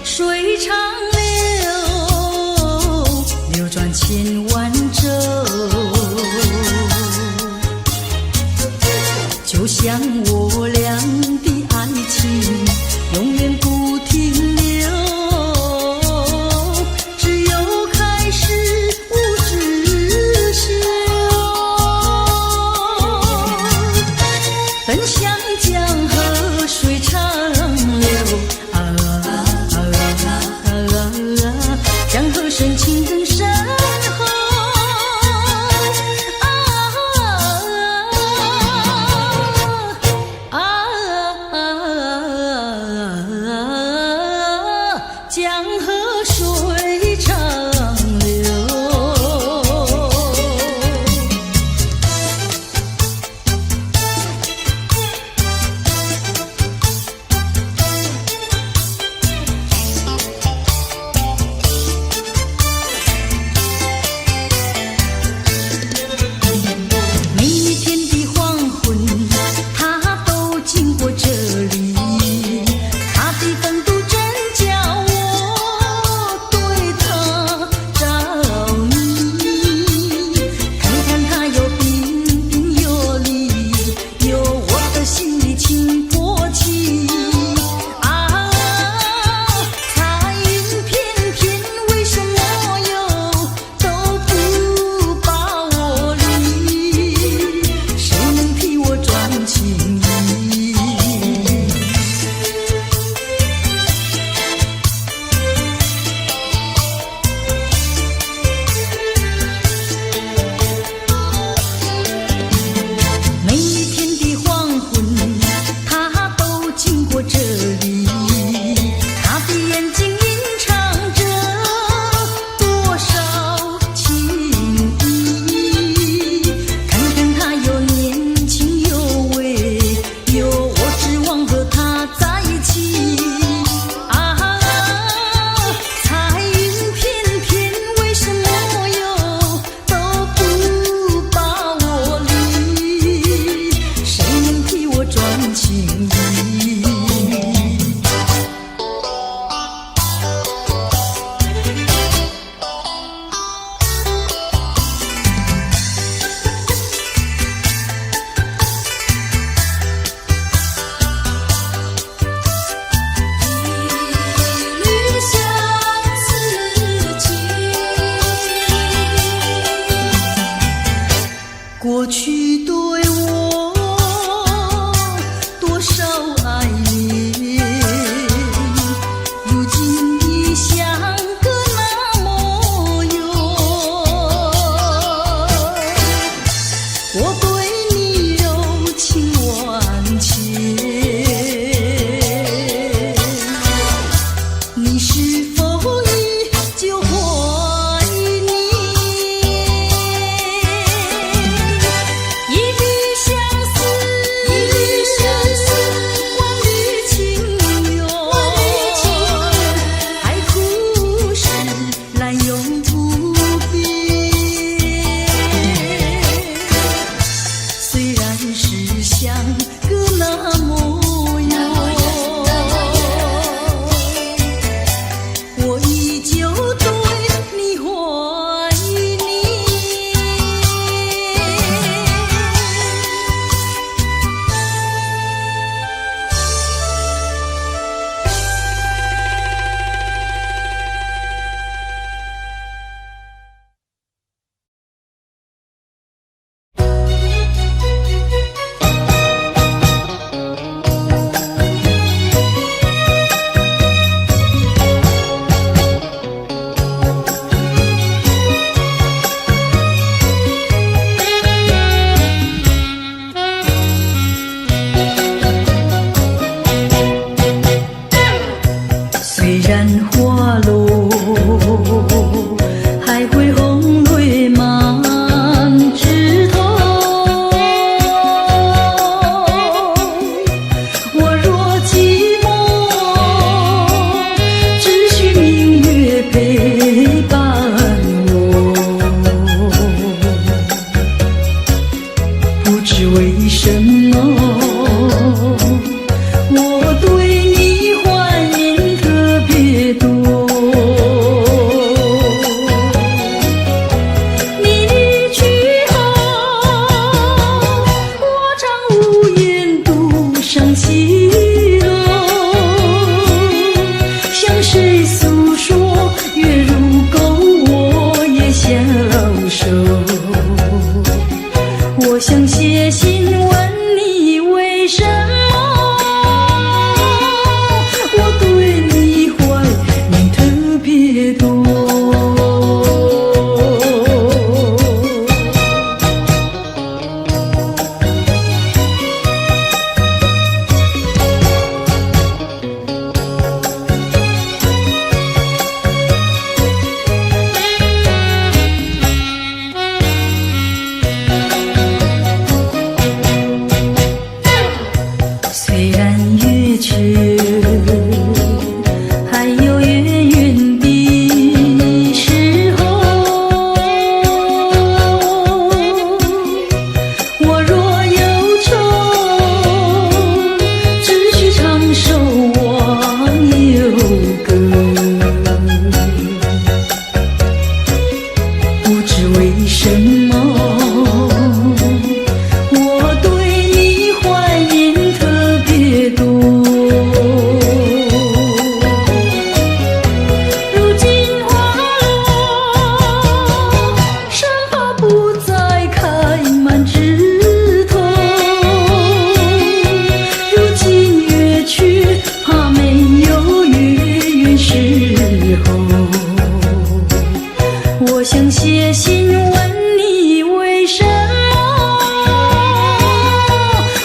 水长流，流转千万洲，就像我俩的爱情，永远不停留。只有开始无止休，奔向江河水长流江河深情更深厚什么我对你怀念特别多？你离去后，我常无言独伤心落，向谁诉说？月如钩，我也消瘦。我想写信问你为什么我对你怀念特别多。虽然月缺，还有圆圆的时候。我若有愁，只需唱首忘忧歌。不知为什么，我对你怀念特别多。如今花落，山花不再开满枝头。如今月缺，怕没有月圆时候。我想写信问你为什么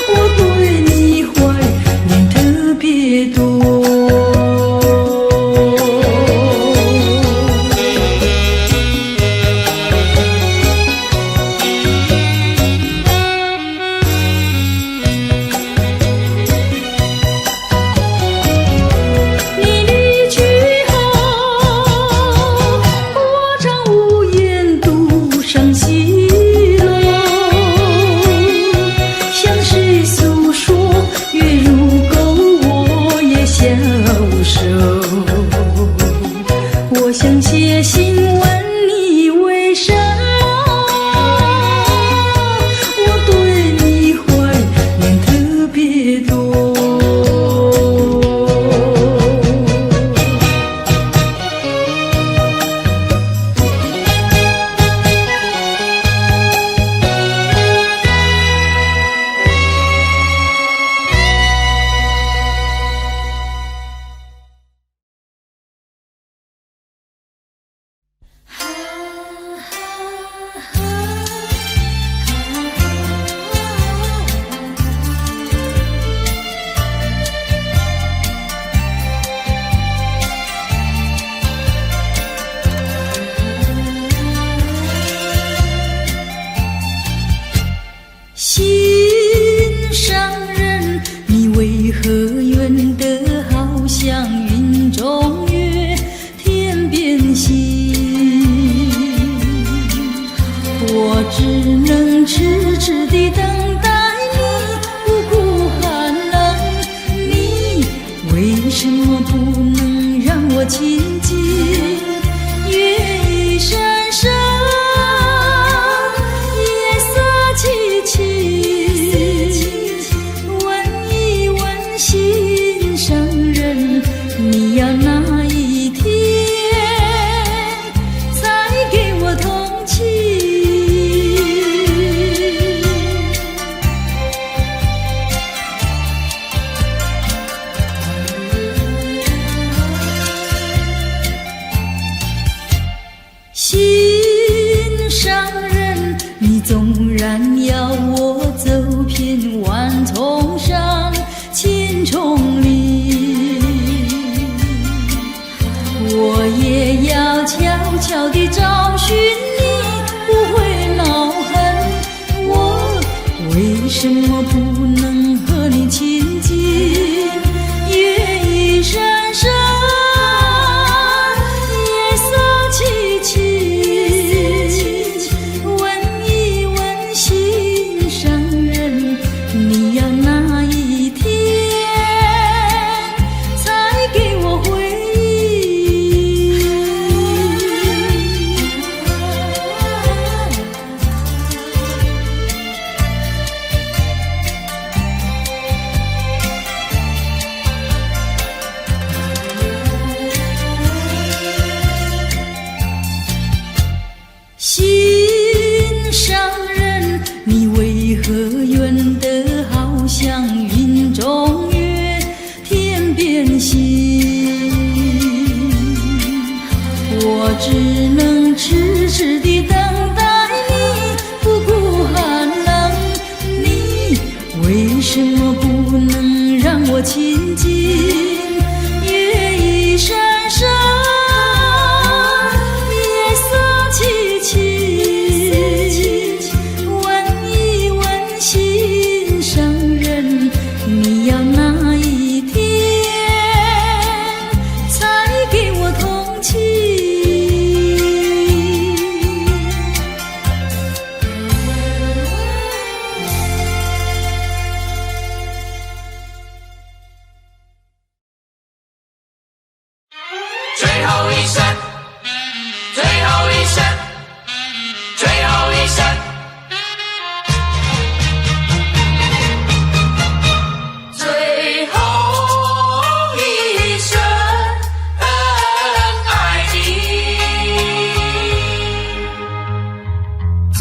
我对你怀念特别多。你离去后，我常无言独伤心落，向谁诉说？月如钩，我也消瘦。我想写信问你为什么我对你怀念特别多。心上人，你为何远得好像云中月，天边星？我只能痴痴地等待你，不顾寒冷。你为什么不能让我亲近？月已闪闪，夜色凄凄。问一问心上人，你要哪一天才给我同情？心上人，你纵然要我走遍万重山千重岭，我也要悄悄地找寻你，不会恼恨。我为什么不能和你亲近？月已闪闪，夜色凄凄。问一问心上人，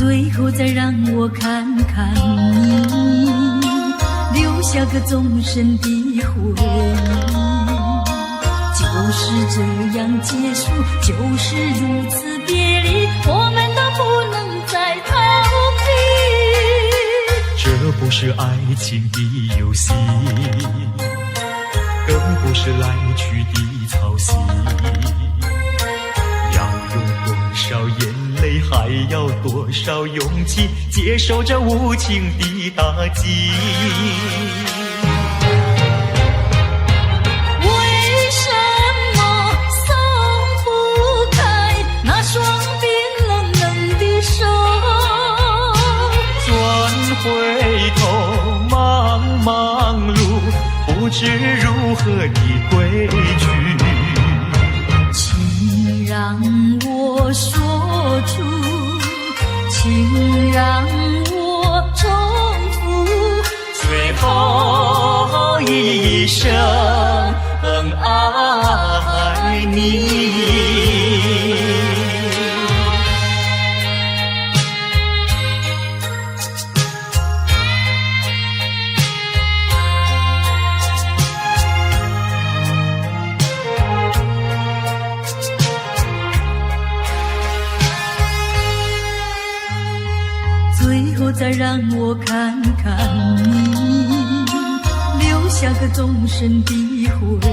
最后再让我看看你，留下个终身的回忆。就是这样结束，就是如此别离，我们都不能再逃避。这不是爱情的游戏，更不是来去的操心。要用多少眼泪，还要多少勇气，接受这无情的打击。为什么松不开那双冰冷冷的手？转回头，茫茫路，不知如何的归去。请让我说出，请让我重复最后一声爱你。最后再让我看看你，留下个终身的回忆。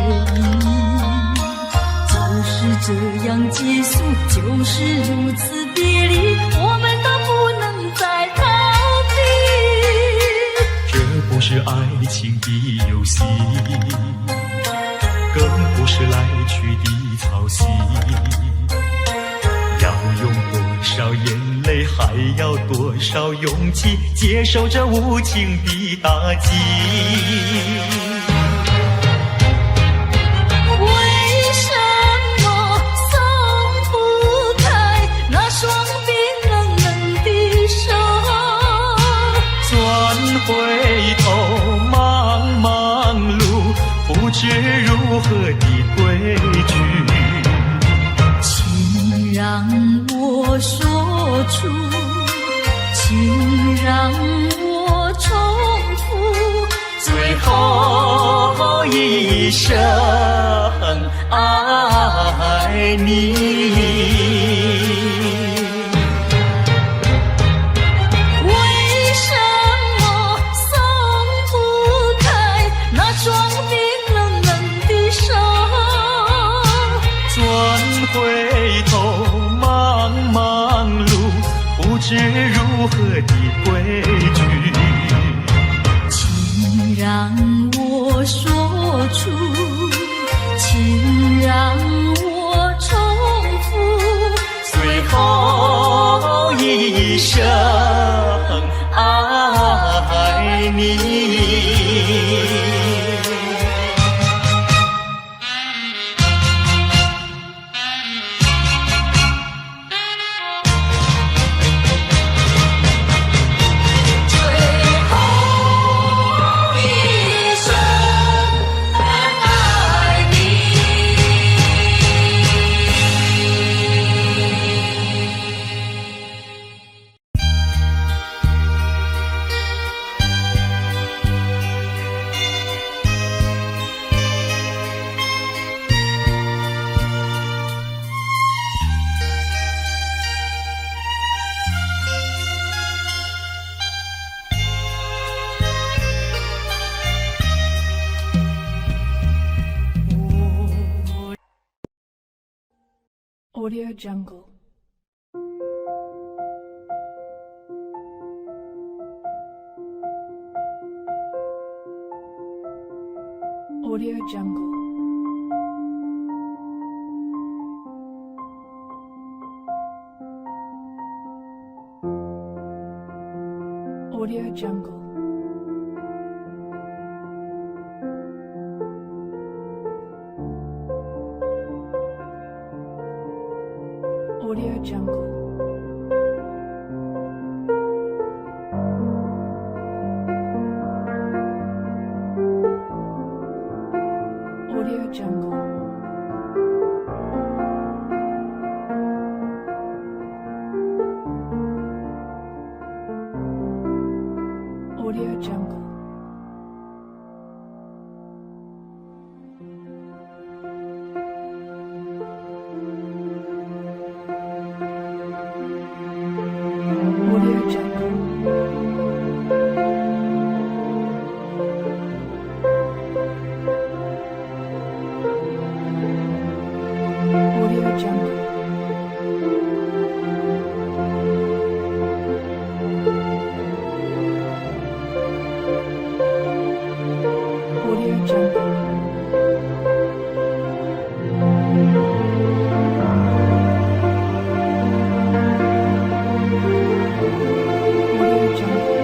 就是这样结束，就是如此别离，我们都不能再逃避。这不是爱情的游戏，更不是来去的操心。要用多少眼泪，还要多少勇气，接受这无情的打击。为什么松不开那双冰冷冷的手？转回头，茫茫路，不知如何的归去。请让我说出，请让我重复最后一声爱你。为什么松不开那双冰冷冷的手？转回头，茫茫路，不知如何的归去。请让我说出，请让我重复最后一声爱你。Audio Jungle. Audio Jungle. Audio Jungle. Audio Jungle. Audio Jungle. Audio Jungle. Audio Jungle. Audio Jungle. Audio Jungle. Audio Jungle.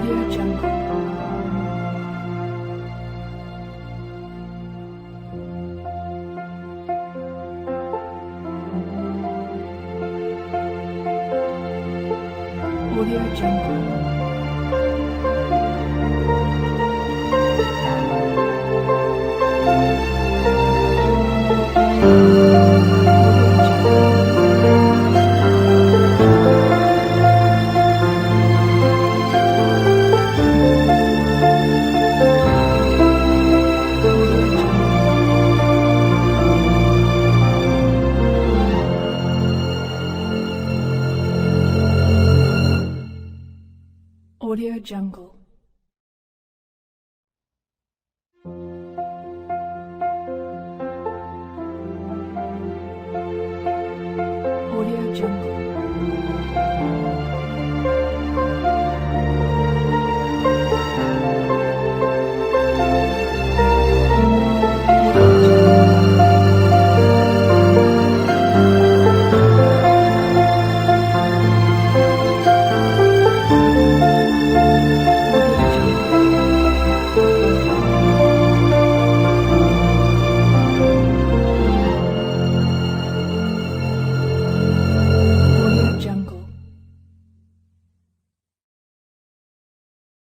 Audio Jungle. Audio Jungle. Audio Jungle. Audio Jungle.